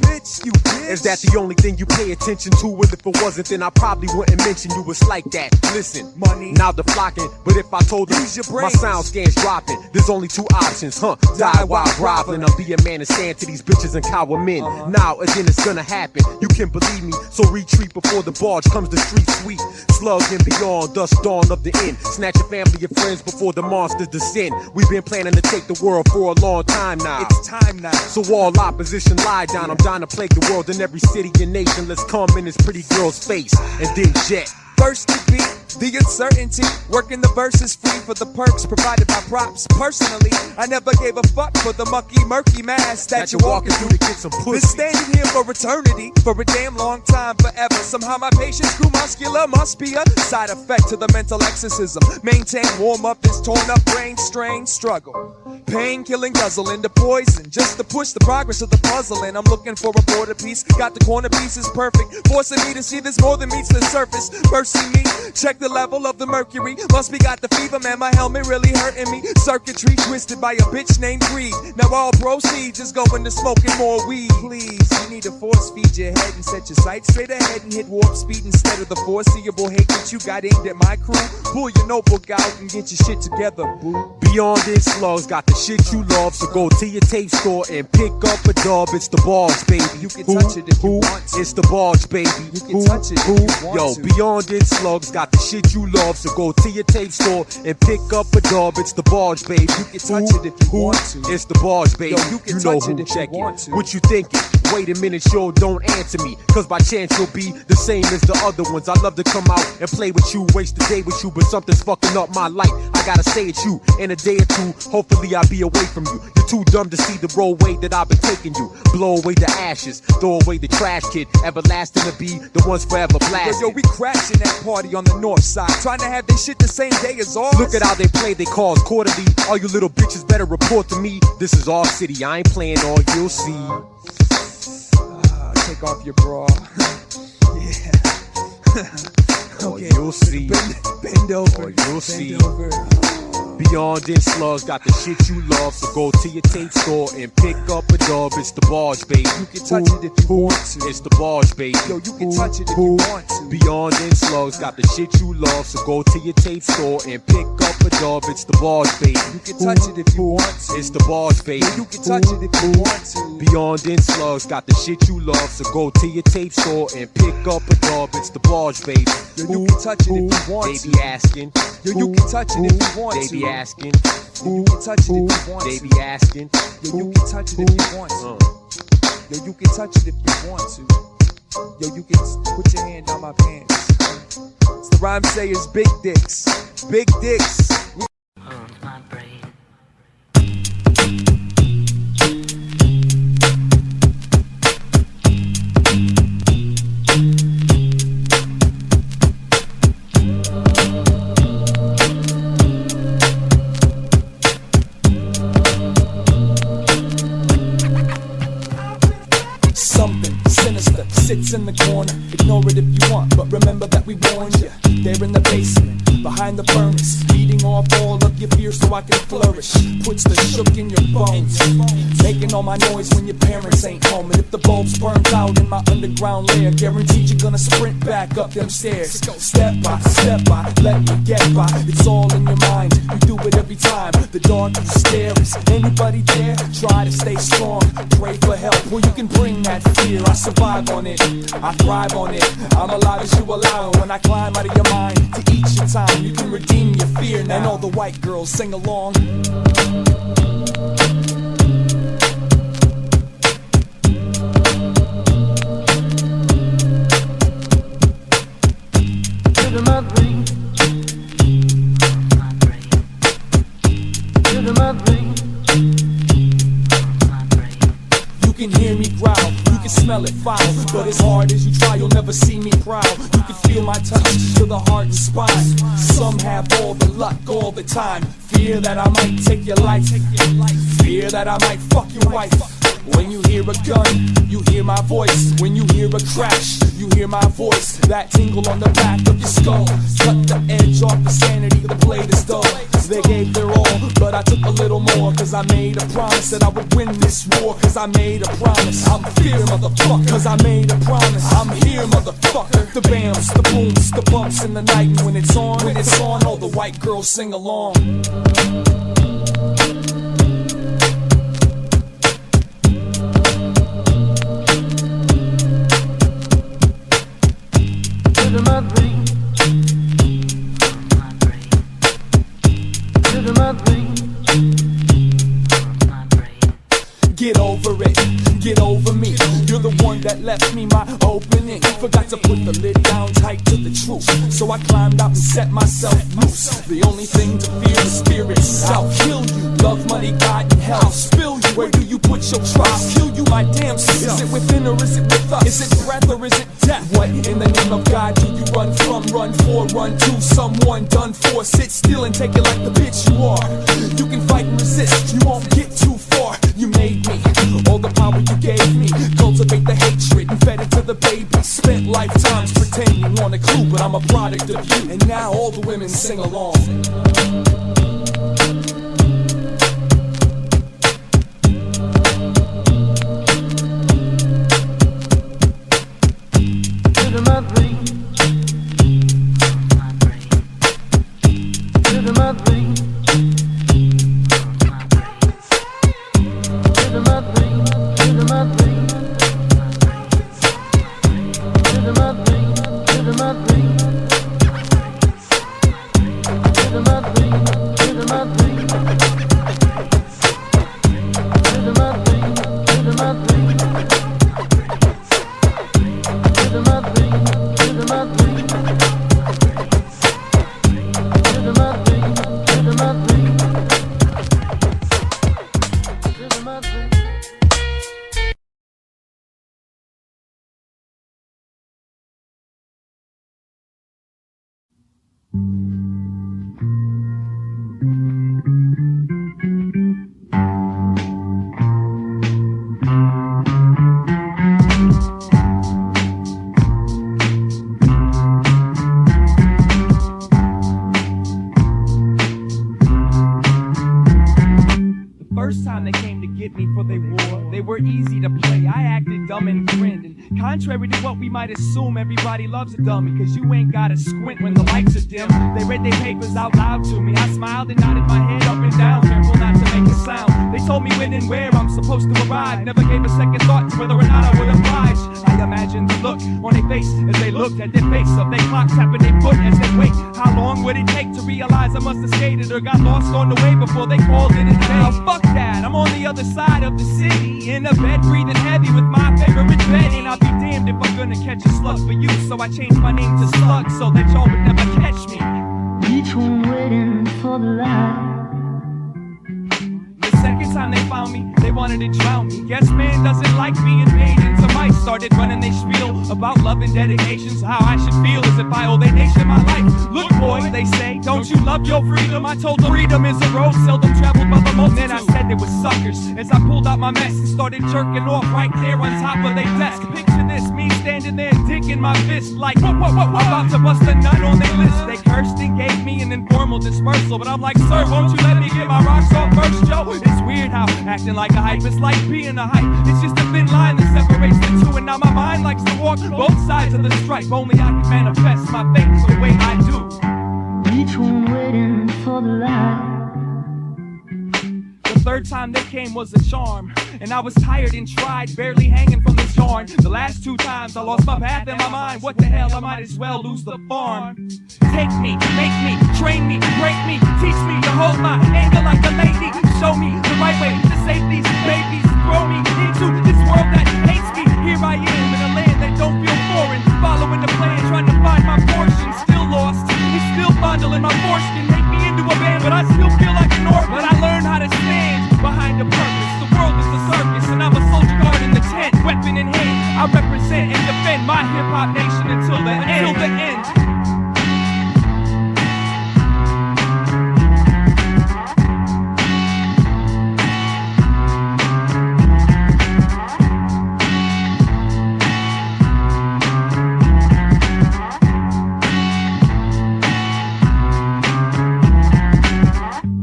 Is that the only thing you pay attention to? Well, if it wasn't, then I probably wouldn't mention you. It's like that. Listen, money, now they're flocking, but if I told them my sound scans dropping, there's only two options, die while groveling, or be a man and stand to these bitches and cower men. Now, again, it's gonna happen. You can believe me, so retreat before the barge comes the street sweep. Slug and beyond, thus dawn of the end. Snatch your family and friends before the monsters descend. We've been planning to take the world for a long time now. It's time now. So all opposition lie down. I'm down to plague the world in every city and nation. Let's come in this pretty girl's face and then jet. First to beat the uncertainty, working the verses free for the perks provided by props. Personally, I never gave a fuck for the mucky, murky mass that you're walking through to get some pussy. Been standing here for eternity, for a damn long time, forever. Somehow my patience grew muscular, must be a side effect to the mental exorcism. Maintain warm up this torn up brain strain struggle. Pain, killing, guzzle into poison, just to push the progress of the puzzle. And I'm looking for a border piece, got the corner pieces perfect, forcing me to see there's more than meets the surface. Mercy me, check the level of the mercury. Must be got the fever, man, my helmet really hurting me. Circuitry twisted by a bitch named Greed. Now all proceeds is going to smoking more weed. Please, you need to force feed your head and set your sights straight ahead and hit warp speed instead of the foreseeable hate that you got aimed at my crew. Pull your notebook out and get your shit together, boo. Beyond this, Slugs got the shit you love, so go to your tape store and pick up a dub. It's the Barge, baby. You can touch it if you want to. It's the Barge, baby. You can touch it if you want to. Beyond it, Slugs got the shit you love, so go to your tape store and pick up a dub. It's the Barge, baby. You can touch it if you want to. It's the Barge, baby. You can know touch who it if check you want to. What you thinking? Wait a minute, yo, don't answer me, cause by chance you'll be the same as the other ones. I love to come out and play with you, waste the day with you, but something's fucking up my life. I gotta say it's you. In a day or two, hopefully I'll be away from you. You're too dumb to see the roadway that I've been taking you. Blow away the ashes, throw away the trash, kid. Everlasting to be the ones forever blasted. Yo, we crashing that party on the north side, trying to have this shit the same day as ours. Look at how they play their cars quarterly. All you little bitches better report to me. This is our city, I ain't playing all you'll see. Take off your bra. Yeah. Okay. You'll see. Bend over. You'll see. Beyond and Slugs got the shit you love, so go to your tape store and pick up a dub. It's the Barge, baby. You can touch it if you want to. It's the Barge, baby. Yo, you can touch it if you want to. Beyond and Slugs got the shit you love, so go to your tape store and pick up a dub. It's the Barge, baby. You can touch it if you want to. It's the Barge, baby. You can touch it if you want to. Beyond and Slugs got the shit you love, so go to your tape store and pick up a dub. It's the Barge, baby. Yo, you can touch it if you want to. They be asking. Yo, you can touch it if you want to. They be asking. Yo, you can touch it if you want to. They be asking. Yo, you can touch it if you want to. Yo, you can touch it if you want to. Yo, you can put your hand on my pants. It's the Rhymesayers, big dicks. Big dicks. My brain. Something sinister sits in the corner. Ignore it if you want, but remember that we warned you. They're in the basement, behind the furnace, feeding off all of your fear so I can flourish. Puts the shook in your bones, making all my noise when your parents ain't home. And if the bulbs burns out in my underground lair, guaranteed you're gonna sprint back up them stairs. Step by, let me get by. It's all in your mind, you do it every time. The dark you stare, is anybody there? Try to stay strong, pray for help. Well, you can bring that fear, I survive on it, I thrive on it. I'm alive as you allow it. When I climb out of your mind, to each your time, you can redeem your fear now. And all the white girls sing along. me growl. You can smell it foul, but as hard as you try, you'll never see me proud. You can feel my touch to the heart and spine. Some have all the luck all the time. Fear that I might take your life. Fear that I might fuck your wife. When you hear a gun, you hear my voice. When you hear a crash, you hear my voice. That tingle on the back of your skull. Cut the edge off the sanity, the blade is dull. They gave their all, but I took a little more. Cause I made a promise that I would win this war. Cause I made a promise. I'm fear, motherfucker. Cause I made a promise. I'm here, motherfucker. The bams, the booms, the bumps in the night. And when it's on, all the white girls sing along. Get over it, get over me. You're the one that left me my opening. Forgot to put the lid down tight to the truth. So I climbed out and set myself loose. The only thing to fear is spirit self. Kill you, love, money, God, and hell. Spill you, where do you put your trust? Kill you, my damn self. Is it within or is it with us? Is it breath or is it death? What in the name of God do you run from, run for, run to someone done for? Sit still and take it like the bitch you are. You can fight and resist, you won't get too far. You made me, all the power you gave me. Cultivate the hatred and fed it to the baby. Spent lifetimes pretending on a clue, but I'm a product of you. And now all the women sing along. Contrary to what we might assume, everybody loves a dummy, cause you ain't gotta squint when the lights are dim. They read their papers out loud to me. I smiled and nodded my head up and down, careful not to make a sound. They told me when and where I'm supposed to arrive. Never gave a second thought to whether or not I would oblige. I imagined the look on their face as they looked at their face of their clock tapping their foot as they wait. How long would it take to realize I must have skated or got lost on the way before they called it a day? Oh, fuck that, I'm on the other side of the city, in a bed breathing heavy with my favorite bed. And I'll be damned if I'm gonna catch a slug for you. So I changed my name to Slug so that y'all would never catch me. Each one waiting for the light. The second time they found me, they wanted to drown me. Guess man doesn't like being made into mice. Started running they spiel about love and dedications. How I should feel as if I owe their nation my life. Look boy, they say, don't you love your freedom? I told them freedom is a road seldom traveled by the multitude. Then I said they were suckers as I pulled out my mess and started jerking off right there on top of their desk. Picture this, me standing there digging my fist like what? About to bust a nut on their list. They cursed and gave me an informal dispersal, but I'm like, sir, won't you let me get my rocks off first, Joe? It's weird how acting like a hype is like being a hype. It's just a thin line that separates the two, and now my mind likes to walk both sides of the stripe. Only I can manifest my faith the way I do. Each one waiting for the light. The third time they came was a charm, and I was tired and tried, barely hanging from this yarn. The last two times I lost my path in my mind. What the hell, I might as well lose the farm. Take me, make me, train me, break me, teach me to hold my anger like a lady. Show me the right way to save these babies. Throw me into this world that hates me. Here I am in a land that don't feel foreign, following the plan, trying to find my portion. Still lost, it's still fondling my foreskin. Make me into a band, but I still feel like an orphan. But I learned how to stand behind a purpose. The world is a circus, and I'm a soldier guard in the tent. hop nation until the end.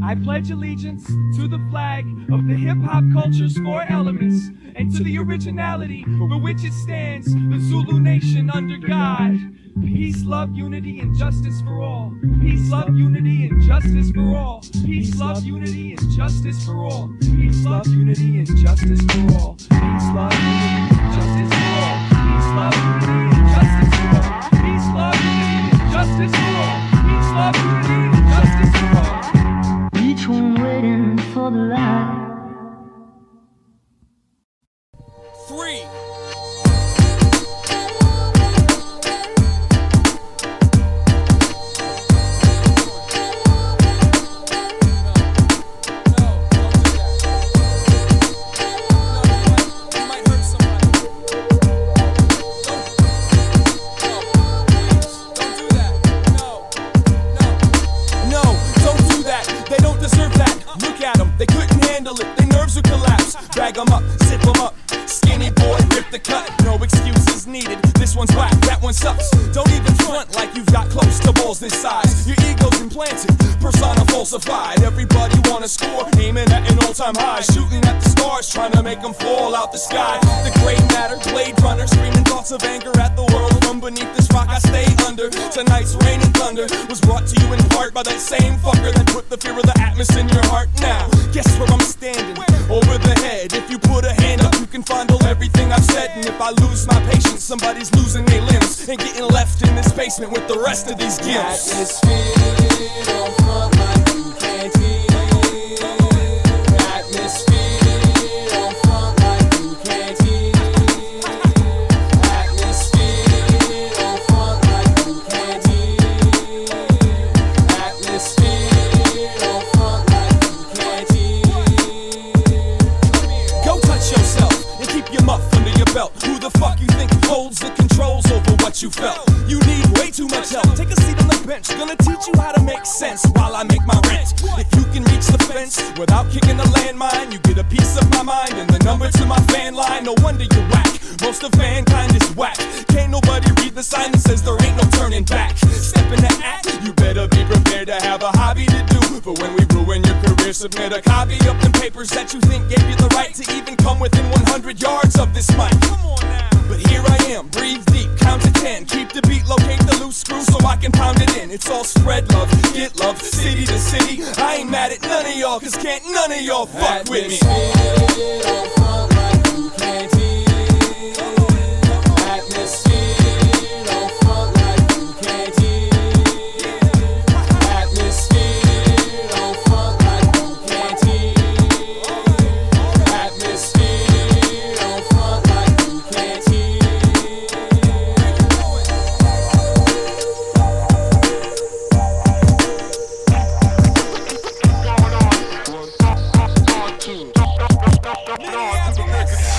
I pledge allegiance to the flag of the hip-hop culture's 4 elements and to the originality for which it stands, the Zulu nation under God. Peace, love, unity, and justice for all. Peace, love, unity, and justice for all. Peace, love, unity, and justice for all. Peace, love, unity, and justice for all. Peace, love, unity, and justice for all. Peace, love, unity, and justice for all. Peace, love, unity, and justice for all. Peace, love, unity, and justice for all. Each one waiting for the light. 3. They couldn't handle it, their nerves would collapse. Drag them up, zip them up. Skinny boy, rip the cut. No excuses needed. This one's whack, that one sucks. Don't even front like you've got close to balls this size. Your ego's implanted, persona falsified. Everybody wanna score, aiming at an all-time high. Shooting at the stars, trying to make them fall out the sky. The gray matter, Blade Runner, screaming thoughts of anger at the world. From beneath this rock I stay under. Tonight's rain and thunder was brought to you in part by that same fucker that put the fear of the atmosphere in your heart. Now, guess where I'm standing? Over the head. If you put a hand up, you can fondle everything I've said. And if I lose my patience, somebody's losing their limbs and getting left in this basement with the rest of these gimps. Atmosphere, don't front like you can't hear. Atmosphere, don't front like you can't hear. Atmosphere, don't front like you can't hear. Atmosphere, don't front like you can't hear. Go touch yourself and keep your muff under your belt. Who the fuck you think holds the controls over what you felt? You need way too much help. Take a seat on the bench. Gonna teach you how to make sense while I make my rent. If you can reach the fence without kicking a landmine, you get a piece of my mind and the number to my fan line. No wonder you're whack. Most of mankind is whack. Can't nobody read the sign that says there ain't no turning back. Step in the act, you better be prepared to have a hobby to do. But when we ruin your career, submit a copy of them papers that you think gave you the right to even come within 100 yards of this mic. Come on now. But here I am, breathe deep, count to 10. Keep the beat, locate the loose screw so I can pound it in. It's all spread love, get love, city to city. I ain't mad at none of y'all, cause can't none of y'all fuck with me. Atmosphere, don't front like you can't hear. Atmosphere, don't front like you can't hear. Atmosphere, don't front like you can't hear. Atmosphere, don't front like you can't hear.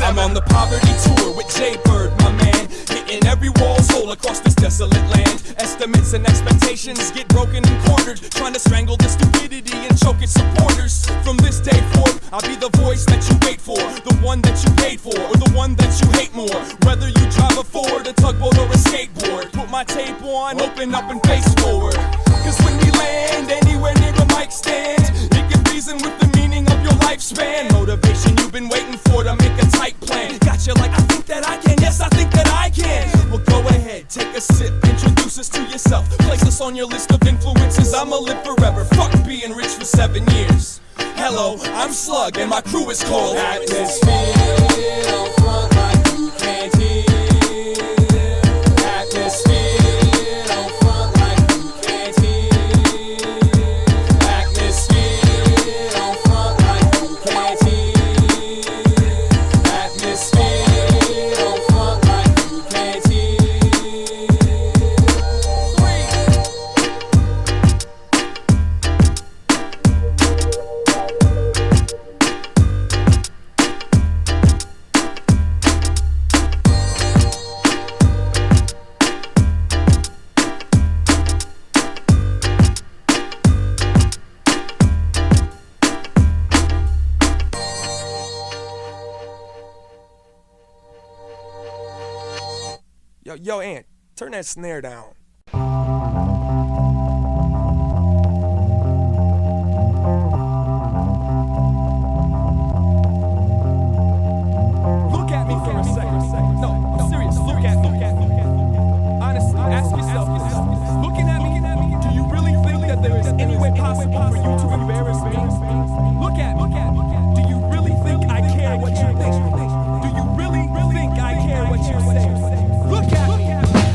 I'm on the poverty tour with J-Bird, my man. Hitting every wall's hole across this desolate land. Estimates and expectations get broken and cornered, trying to strangle the stupidity and choke its supporters. From this day forth, I'll be the voice that you wait for, the one that you paid for, or the one that you hate more. Whether you drive a Ford, a tugboat, or a skateboard, put my tape on, open up and face forward. Cause when we land anywhere near a mic stand, it can reason with the meaning of your lifespan. Motivation you've been waiting for to make a tight plan. Got you like, I think that I can, yes I think that I can. Well go ahead, take a sip, introduce us to yourself. Place us on your list of influences, I'ma live forever. Fuck being rich for 7 years. Hello, I'm Slug and my crew is called Atmosphere. Don't front like you can't hear. Atmosphere, don't front like you can't hear. Atmosphere, don't front like you can't hear. Atmosphere, don't front like you can't hear. 3. 3. Yo, Ant, turn that snare down. Look at me for a second. No, I'm serious. Look at me. Honestly, ask yourself this. Looking at me, do you really think that there is any way possible for you to embarrass me? Look at me. Do you really think I care what you think? Do you really think I care what you say? Look at me.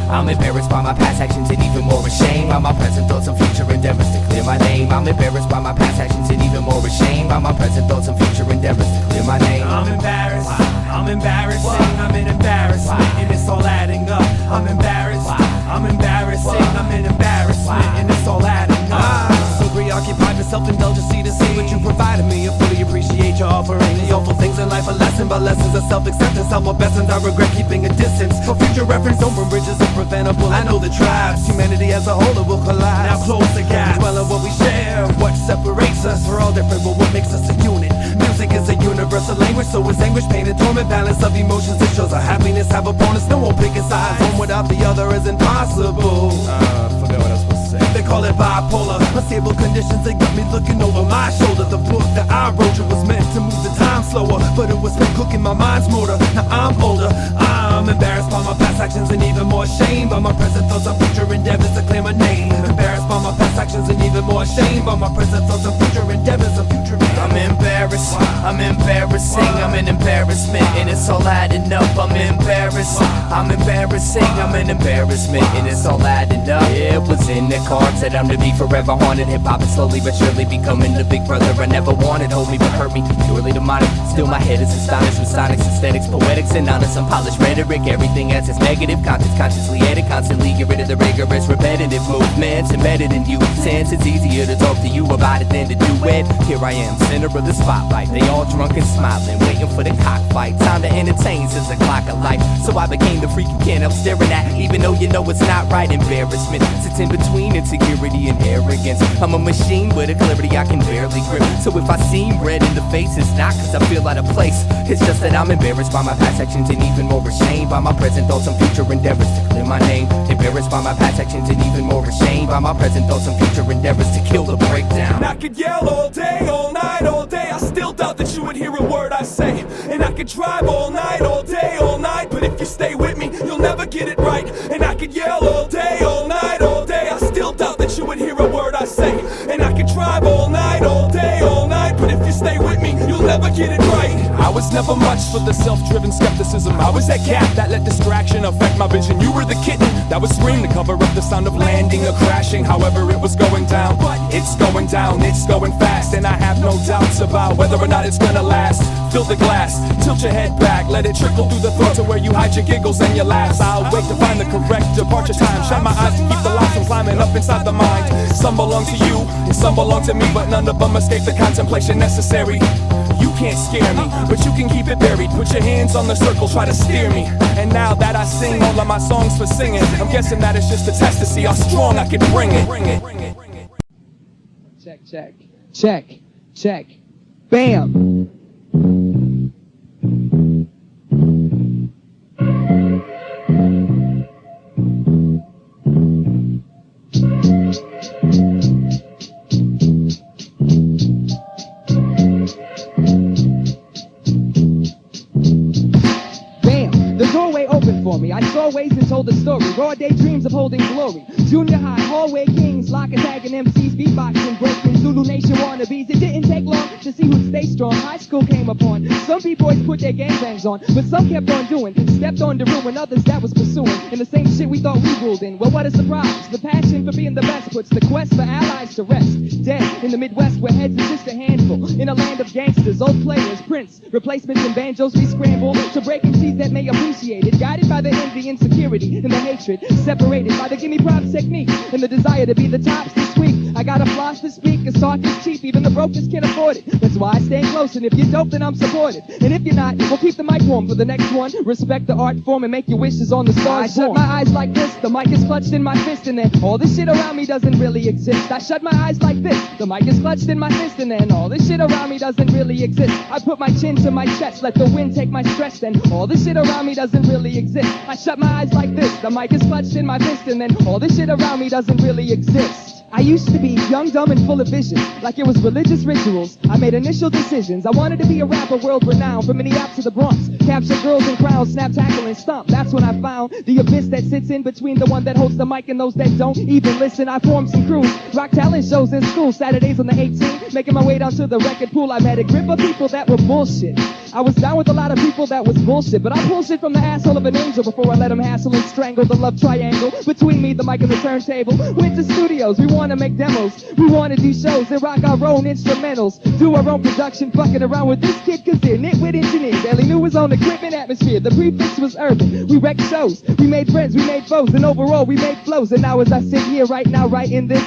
I'm embarrassed by my past actions and even more ashamed by my present thoughts and future endeavors to clear my name. I'm embarrassed by my past actions and even more ashamed by my present thoughts and future endeavors to clear my name. I'm embarrassed, I'm embarrassing, I'm an embarrassment, and it's all adding up. I'm embarrassed, I'm embarrassing, I'm an embarrassment, and it's all adding up. So preoccupied with self-indulgency to see what you provided me. I fully appreciate your offering. The awful things in life are lesson, but lessons of self-acceptance. I'm a best and I regret keeping a distance. For future reference, don't burn bridges are preventable. I know the tribes, humanity as a whole will collide. Now close the gap, dwell on what we share, what separates us. We're all different, but what makes us a unit? Music is a universal language, so is anguish, pain, and torment. Balance of emotions, it shows our happiness have opponents. No one picking sides, one without the other is impossible. Forgot what I was supposed to say. They call it bipolar, unstable conditions. They got me looking over my shoulder. The book that I wrote you was meant to move the time slower, but it was meant cooking my mind's motor. Now I'm older, I'm embarrassed by my past actions and even more ashamed by my present thoughts and future endeavors to claim a name. Embarrassed by my past actions and even more ashamed by my present thoughts and future endeavors of future. I'm embarrassed, I'm embarrassing, I'm an embarrassment, and it's all adding up. I'm embarrassed, I'm embarrassing, I'm an embarrassment, and it's all adding up. It was in the cards that I'm to be forever haunted. Hip-hop is slowly but surely becoming the big brother I never wanted. Hold me but hurt me, purely demonic. Still my head is astonished with sonics, aesthetics, poetics, and honest, unpolished rhetoric. Everything else is negative, consciously added, constantly get rid of the rigorous, repetitive movements embedded in you. Since it's easier to talk to you about it than to do it. Here I am, center of the spotlight. They all drunk and smiling, waiting for the cockfight. Time to entertain since the clock of life. So I became the freak you can't help staring at, even though you know it's not right. Embarrassment sits in between insecurity and arrogance. I'm a machine with a clarity I can barely grip. So if I seem red in the face, it's not cause I feel out of place. It's just that I'm embarrassed by my past actions and even more ashamed by my present thoughts and future endeavors to clear my name. Embarrassed by my past actions and even more ashamed by my present thoughts and future endeavors to kill the breakdown. And I could yell all day, all night, all day. I still doubt that you would hear a word I say. And I could drive all night, all day, all night. But if you stay with me, you'll never get it right. And I could yell all day, all night, all day. I still doubt that you would hear a word I say. And I could drive all night, all day, all night. But if you stay with me, you'll never get it right. I was never much for the self-driven skepticism. I was that cat that let distraction affect my vision. You were the kitten that would scream to cover up the sound of landing or crashing. However it was going down, but it's going down, it's going fast. And I have no doubts about whether or not it's gonna last. Fill the glass, tilt your head back, let it trickle through the throat to where you hide your giggles and your laughs. I'll wait to find the correct departure time. Shine my eyes to keep the lights from climbing up inside the mind. Some belong to you, and some belong to me, but none of them escape the contemplation necessary. You can't scare me, but you can keep it buried. Put your hands on the circle, try to steer me. And now that I sing all of my songs for singing, I'm guessing that it's just a test to see how strong I can bring it. Check, check, check, check. Bam! For me, I saw ways and told the story. Raw daydreams of holding glory. Junior high, hallway kings, lock attacking MCs, beatboxing, breaking Zulu Nation wannabes. It didn't take long to see who'd stay strong. High school came upon. Some B-boys put their gangbangs on, but some kept on doing. Stepped on to ruin others that was pursuing. And the same shit we thought we ruled in. Well, what a surprise. The passion for being the best puts the quest for allies to rest. Dead in the Midwest where heads is just a handful. In a land of gangsters, old players, prince, replacements and banjos, we scramble to break MCs that may appreciate it. Guided by the envy, insecurity, and the hatred. Separated by the gimme props technique and the desire to be the tops this week. I gotta floss to speak, cause talk is cheap, even the brokers can't afford it. That's why I stay close, and if you're dope, then I'm supported. And if you're not, we'll keep the mic warm for the next one. Respect the art form and make your wishes on the stars. I shut my eyes like this, the mic is clutched in my fist, and then all this shit around me doesn't really exist. I shut my eyes like this, the mic is clutched in my fist, and then all this shit around me doesn't really exist. I put my chin to my chest, let the wind take my stress, then all this shit around me doesn't really exist. I shut my eyes like this, the mic is clutched in my fist, and then all this shit around me doesn't really exist. I used to be young, dumb, and full of vision, like it was religious rituals. I made initial decisions. I wanted to be a rapper world renowned, from Minneapolis to the Bronx. Capture girls and crowds, snap, tackle, and stomp. That's when I found the abyss that sits in between the one that holds the mic and those that don't even listen. I formed some crews, rock talent shows in school, Saturdays on the 18th, making my way down to the record pool. I met a grip of people that were bullshit. I was down with a lot of people that was bullshit, but I pulled shit from the asshole of an angel before I let him hassle and strangle the love triangle between me, the mic, and the turntable. Went to studios, we wanna make demos, we wanna do shows and rock our own instrumentals, do our own production, fucking around with this kid cause they're nitwit engineers. Barely knew his own equipment atmosphere, the prefix was urban. We wrecked shows, we made friends, we made foes, and overall we made flows. And now as I sit here right now writing this,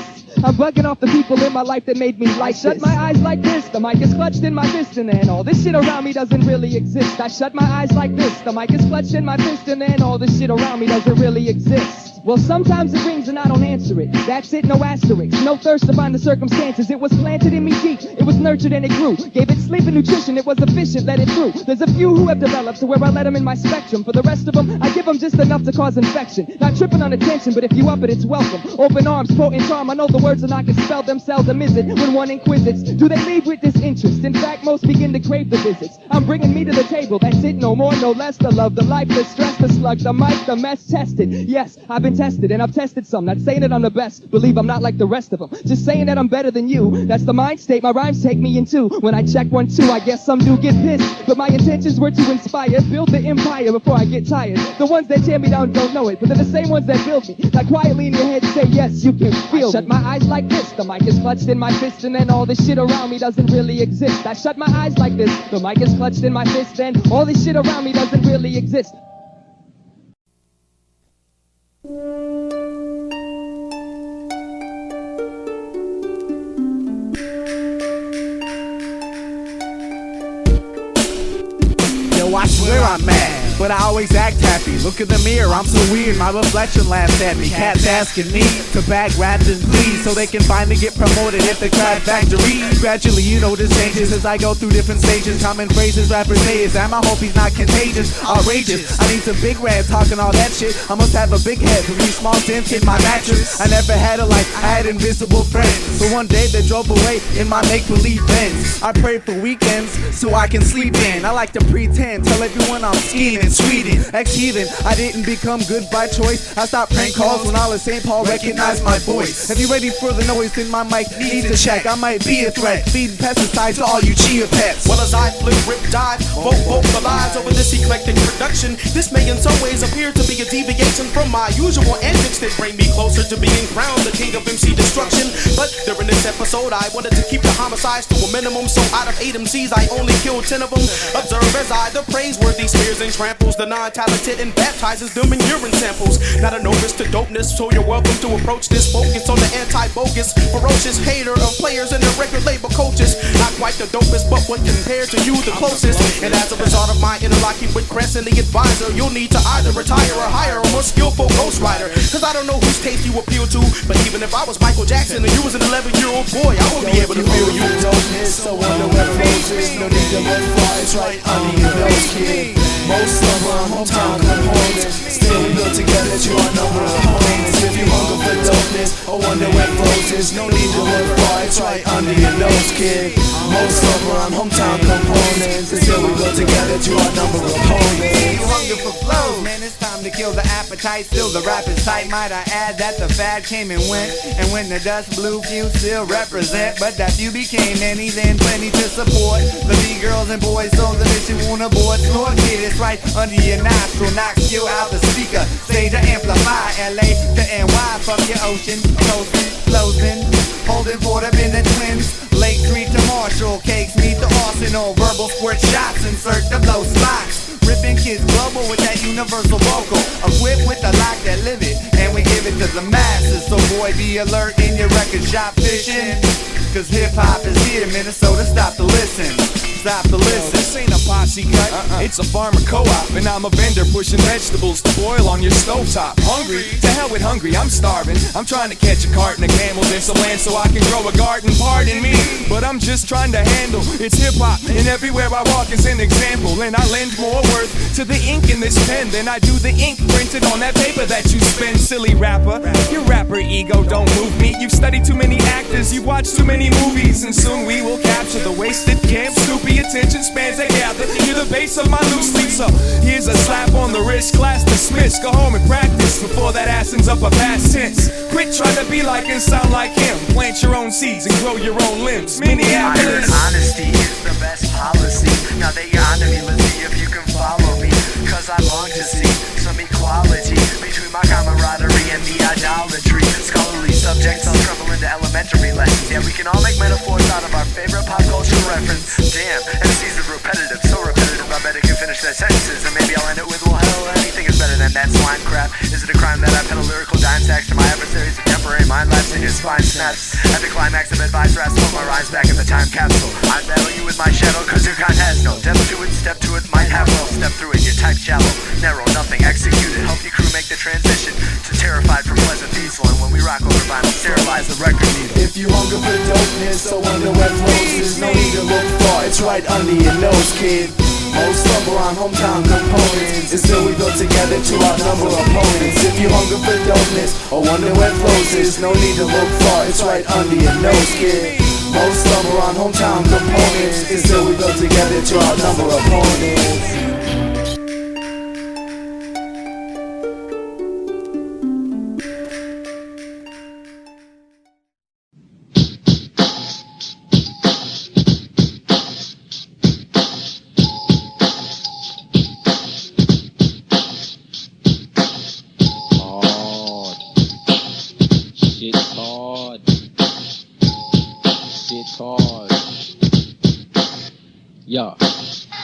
I'm bugging off the people in my life that made me like this. Shut my eyes like this, the mic is clutched in my fist, and then all this shit around me doesn't really exist. I shut my eyes like this, the mic is clutched in my fist, and then all this shit around me doesn't really exist. Well, sometimes it rings and I don't answer it. That's it, no asterisk, no thirst to find the circumstances. It was planted in me deep, it was nurtured and it grew. Gave it sleep and nutrition, it was efficient, let it through. There's a few who have developed to where I let them in my spectrum. For the rest of them, I give them just enough to cause infection. Not tripping on attention, but if you up it, it's welcome. Open arms, potent charm, I know the words are not can spell themselves a miss it. When one inquisits, do they leave with disinterest? In fact, most begin to crave the visits. I'm bringing me to the table, that's it, no more, no less. The love, the life, the stress, the slug, the mic, the mess, tested. Yes, I've been tested, and I've tested some. Not saying that I'm the best, believe I'm not like the rest of them. Just saying that I'm better than you. That's the mind state my rhymes take me into. When I check 1, 2, I guess some do get pissed. But my intentions were to inspire, build the empire before I get tired. The ones that tear me down don't know it, but they're the same ones that build me. Like quietly in your head say yes, you can feel me. Shut my eyes like this, the mic is clutched in my fist, and then all this shit around me doesn't really exist. I shut my eyes like this, the mic is clutched in my fist, and all this shit around me doesn't really exist. I swear I'm mad, but I always act happy. Look in the mirror, I'm so weird, my reflection laughs at me. Cats asking me to bag raps and please, so they can finally get promoted at the craft factory. Gradually you notice changes as I go through different stages. Common phrases rappers say is, damn, I hope he's not contagious. Outrageous, I need some big red talking all that shit. I must have a big head for these small dents in my mattress. I never had a life, I had invisible friends. So one day they drove away in my make-believe Benz. I pray for weekends so I can sleep in. I like to pretend, tell everyone I'm skiing in Sweden. Ex-heathen, I didn't become good by choice. I stopped prank calls when all of St. Paul recognized my voice. If you ready for the noise, then my mic needs a check. I might be a threat, feeding pesticides to all you chia pets. Well, as I flip, rip, dive, vocalize over this eclectic production, this may in some ways appear to be a deviation from my usual antics that bring me closer to being crowned the king of MC destruction. But during this episode, I wanted to keep the homicides to a minimum, so out of 8 MCs, I only killed 10 of them. Observe as I the praiseworthy smears and tramples the non-talented and baptizes them in urine samples. Not a novice to dopeness, so you're welcome to approach this. Focus on the anti-bogus, ferocious hater of players and the record label coaches. Not quite the dopest, but when compared to you, the closest. And as a result of my interlocking with Crest and the advisor, you'll need to either retire or hire a more skillful ghostwriter. Cause I don't know whose taste you appeal to, but even if I was Michael Jackson and you was an 11-year-old boy, I would be able to feel you. So wonder where the roses, no need to run far, it's right under your nose, kid. Most of our hometown components, still we go together to our number of opponents. If you hunger for dopeness, or wonder where roses, no need to run far, it's right under your nose, kid. Most of our hometown components, still we go together to our number of opponents. You hunger for flows, man, it's time to kill the appetite. Still the rap is tight, might I add that the fad came and went. And when the dust blew, few still represent. But that few became many, then plenty to support the B-girls and boys, so the mission won't abort. Lord, kid, it's right under your nostril, knocks you out the speaker. Stage to amplify, LA to NY, fuck your ocean, coasting, closing, holding for the Bennett twins. Lake Street to Marshall, cakes meet the arsenal, verbal squirt shots, insert the blow spots. Ripping kids global with that universal vocal, equipped with the lock that live it, and we give it to the masses. So boy, be alert in your record shop fishing, cause hip-hop is here, Minnesota, stop to listen. Stop to listen. This ain't a posse cut, it's a farmer co-op. And I'm a vendor pushing vegetables to boil on your stovetop. Hungry? To hell with hungry, I'm starving. I'm trying to catch a carton of camels in some land so I can grow a garden, pardon me. But I'm just trying to handle, it's hip-hop, and everywhere I walk is an example. And I lend more worth to the ink in this pen than I do the ink printed on that paper that you spend, silly rapper. Your rapper ego don't move me. You've studied too many actors, you've watched too many movies, and soon we will capture the wasted camp. Snoopy attention spans that gather near the base of my loose leaf. So here's a slap on the wrist, class dismissed. Go home and practice before that ass ends up a past tense. Quit trying to be like and sound like him. Plant your own seeds and grow your own limbs. Minneapolis. Honesty is the best policy. Now that you're onto me, let's see if you can follow me. Cause I long to see some equality between my camaraderie and the idolatry. Scholarly subjects I'll trouble into elementary lessons. Yeah, we can all make metaphors out of our favorite pop culture reference. Damn, MCs are repetitive, so repetitive I bet it can finish their sentences. And maybe I'll end it with, well hell, anything is better than that slime crap. Is it a crime that I peddle lyrical dime sacks to my adversaries? A temporary mind lapse and your spine snaps. At the climax of advice, I put my rhymes back in the time capsule. I battle you with my shadow cause your kind has no depth to it. Step to it, might have well, step through it. Your type shallow, narrow, nothing executed. Help your crew make the transition to terrified from pleasant peaceful. And when we rock over vinyl, sterilize the record needle. If you hunger for dopeness, so wonder where flows is. No need to look far, it's right under your nose, kid. Most stumble on hometown components, and still we build together to outnumber opponents. If you hunger for dopeness, or wonder where flows is, no need to look far, it's right under your nose, kid. Most stumble on hometown components, and still we build together to outnumber opponents. Yeah.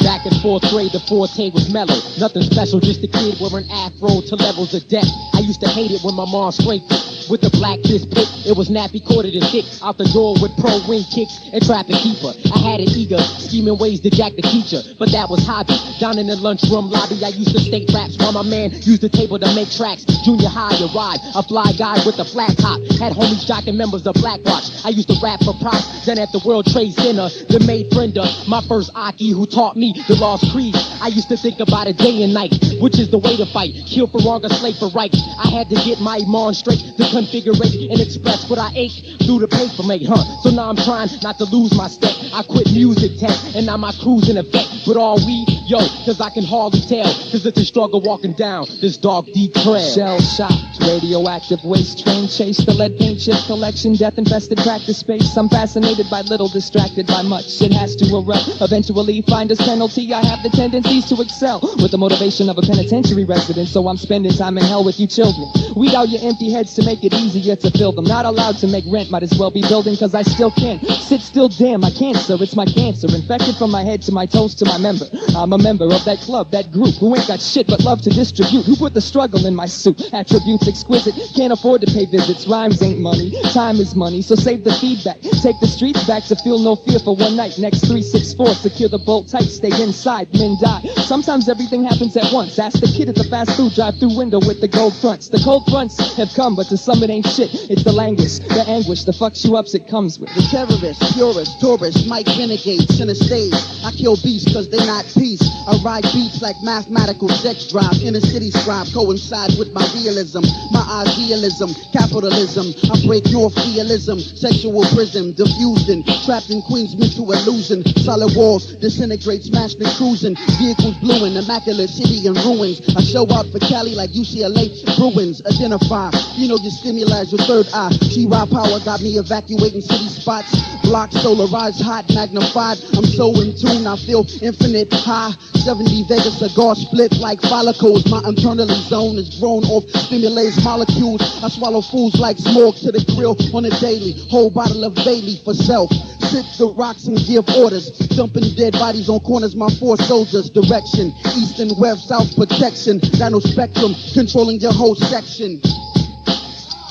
Back in fourth grade, the forte was mellow. Nothing special, just a kid wearing afro to levels of depth. I used to hate it when my mom scraped it with the black disc pick. It was nappy, corded and thick. Out the door with pro wing kicks and traffic keeper. I had it eager, scheming ways to jack the teacher, but that was hobby. Down in the lunchroom lobby, I used to state raps while my man used the table to make tracks. Junior high arrived, a fly guy with a flat top. Had homies jocking members of Blackwatch. I used to rap for props. Then at the World Trade Center, the made friend of my first Aki who taught me the lost creed. I used to think about it day and night, which is the way to fight. Kill for wrong or slave for right. I had to get my mind straight to configure and express what I ate through the paper mate, So now I'm trying not to lose my step. I quit music tech and now my crew's in effect. But all we, yo, cause I can hardly tell, cause it's a struggle walking down this dark deep trail. Shell shocked, radioactive waste train chase, the lead paint chip collection, death infested practice space. I'm fascinated by little, distracted by much. It has to erupt, eventually find its penalty. I have the tendencies to excel with the motivation of a penitentiary resident, so I'm spending time in hell with you children. Weed out your empty heads to make it easier to fill them. Not allowed to make rent, might as well be building, cause I still can't sit still. Damn, my cancer, it's my cancer, infected from my head to my toes to my member. I'm a member of that club, that group, who ain't got shit but love to distribute. Who put the struggle in my suit? Attributes exquisite, can't afford to pay visits. Rhymes ain't money, time is money, so save the feedback. Take the streets back to feel no fear for one night. Next 364, secure the bolt tight, stay inside, men die. Sometimes everything happens at once. Ask the kid at the fast food drive-through window with the gold fronts. The cold fronts have come, but to some it ain't shit. It's the language, the anguish, the fucks you ups it comes with. The terrorists, purists, tourists, Mike renegades, center stage. I kill beasts cause they not peace. I ride beats like mathematical sex drive. Inner city scribe coincide with my realism, my idealism, capitalism. I break your realism, sexual prison, diffused in, trapped in Queens mental illusion. Solid walls, disintegrate, smashed and cruising. Vehicles blueing, immaculate city in ruins. I show out for Cali like UCLA Bruins. Identify, you know your stimuli is your third eye. J.U.I.C.E power got me evacuating city spots. Blocks solarized, hot, magnified. I'm so in tune, I feel infinite high. 70 Vega cigar split like follicles. My internally zone is grown off stimulates molecules. I swallow fools like smoke to the grill on a daily. Whole bottle of Bailey for self. Sit the rocks and give orders. Dumping dead bodies on corners, my 4 soldiers. Direction, east and west, south protection. Dynospectrum, controlling your whole section.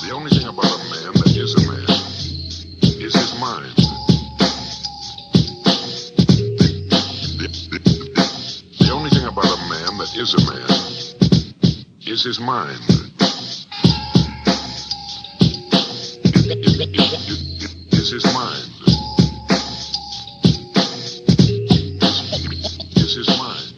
The only thing about a man that is a man is his mind. The only thing about a man that is a man is his mind. Is his mind. Is his mind.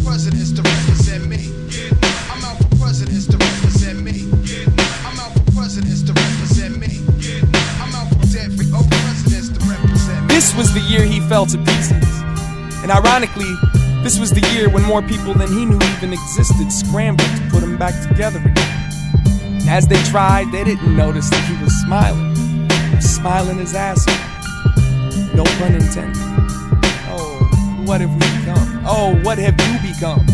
Presidents to represent me. I'm out for presidents to represent me. I'm out for presidents to represent me. I'm out for every presidents to represent me. This was the year he fell to pieces. And ironically, this was the year when more people than he knew even existed scrambled to put him back together again. And as they tried, they didn't notice that he was smiling. He was smiling his ass off. No pun intended. Oh, what have we become? Oh, what have you become?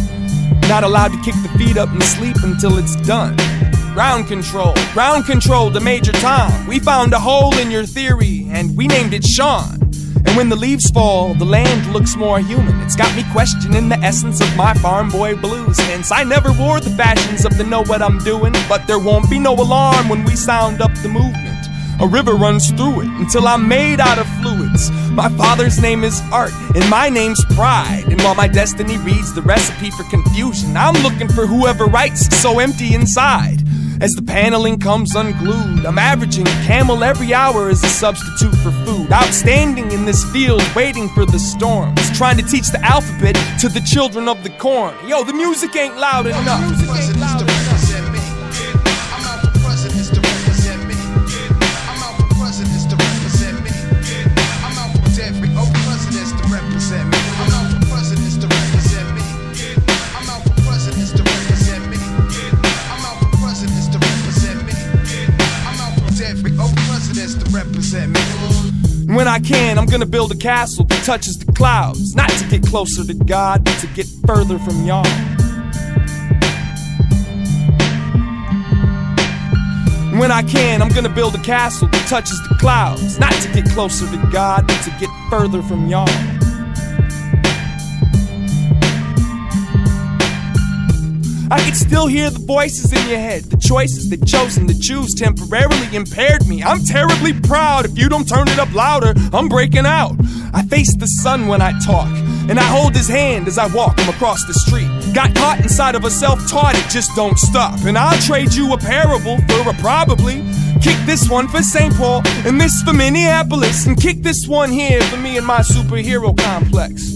Not allowed to kick the feet up and sleep until it's done. Ground control to Major Tom. We found a hole in your theory, and we named it Sean. And when the leaves fall, the land looks more human. It's got me questioning the essence of my farm boy blues. Hence, I never wore the fashions of the know what I'm doing. But there won't be no alarm when we sound up the movement. A river runs through it until I'm made out of fluids. My father's name is Art, and my name's Pride. And while my destiny reads the recipe for confusion, I'm looking for whoever writes so empty inside. As the paneling comes unglued, I'm averaging a camel every hour as a substitute for food. Outstanding in this field, waiting for the storms. Trying to teach the alphabet to the children of the corn. Yo, the music ain't loud enough. Presidents to represent me. I'm out for presidents to represent me. I'm out for presidents to represent me. I'm out for every presidents to represent me. I'm out for presidents to represent me. I'm out for presidents to represent me. I'm out for presidents to represent me. I'm out for every presidents to represent me. When I can, I'm gonna build a castle that touches the clouds. Not to get closer to God, but to get further from y'all. When I can, I'm gonna build a castle that touches the clouds. Not to get closer to God, but to get further from y'all. I can still hear the voices in your head. The choices they've chosen to choose temporarily impaired me. I'm terribly proud. If you don't turn it up louder, I'm breaking out. I face the sun when I talk, and I hold his hand as I walk him across the street. Got caught inside of a self-taught, it just don't stop. And I'll trade you a parable for a probably. Kick this one for St. Paul, and this for Minneapolis. And kick this one here for me and my superhero complex.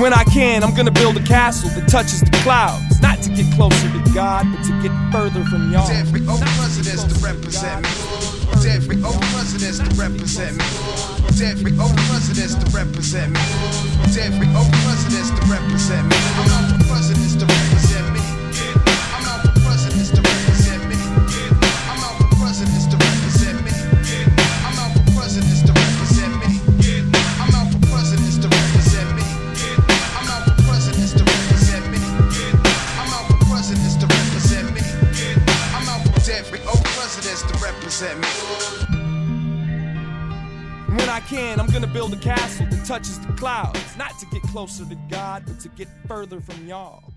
When I can, I'm gonna build a castle that touches the clouds. Not to get closer to God, but to get further from y'all. Every presidents to represent me. Every presidents to represent me. Every presidents to represent me. Every presidents to represent me. I'm out for presidents to represent me. I'm out for presidents to represent me. I'm out for presidents to represent me. I'm out for presidents to represent me. I'm out for presidents to represent me. I'm out for presidents to represent me. I'm out for presidents to represent me. I'm out for every presidents to represent me. When I can, I'm gonna build a castle that touches the clouds. Not to get closer to God, but to get further from y'all.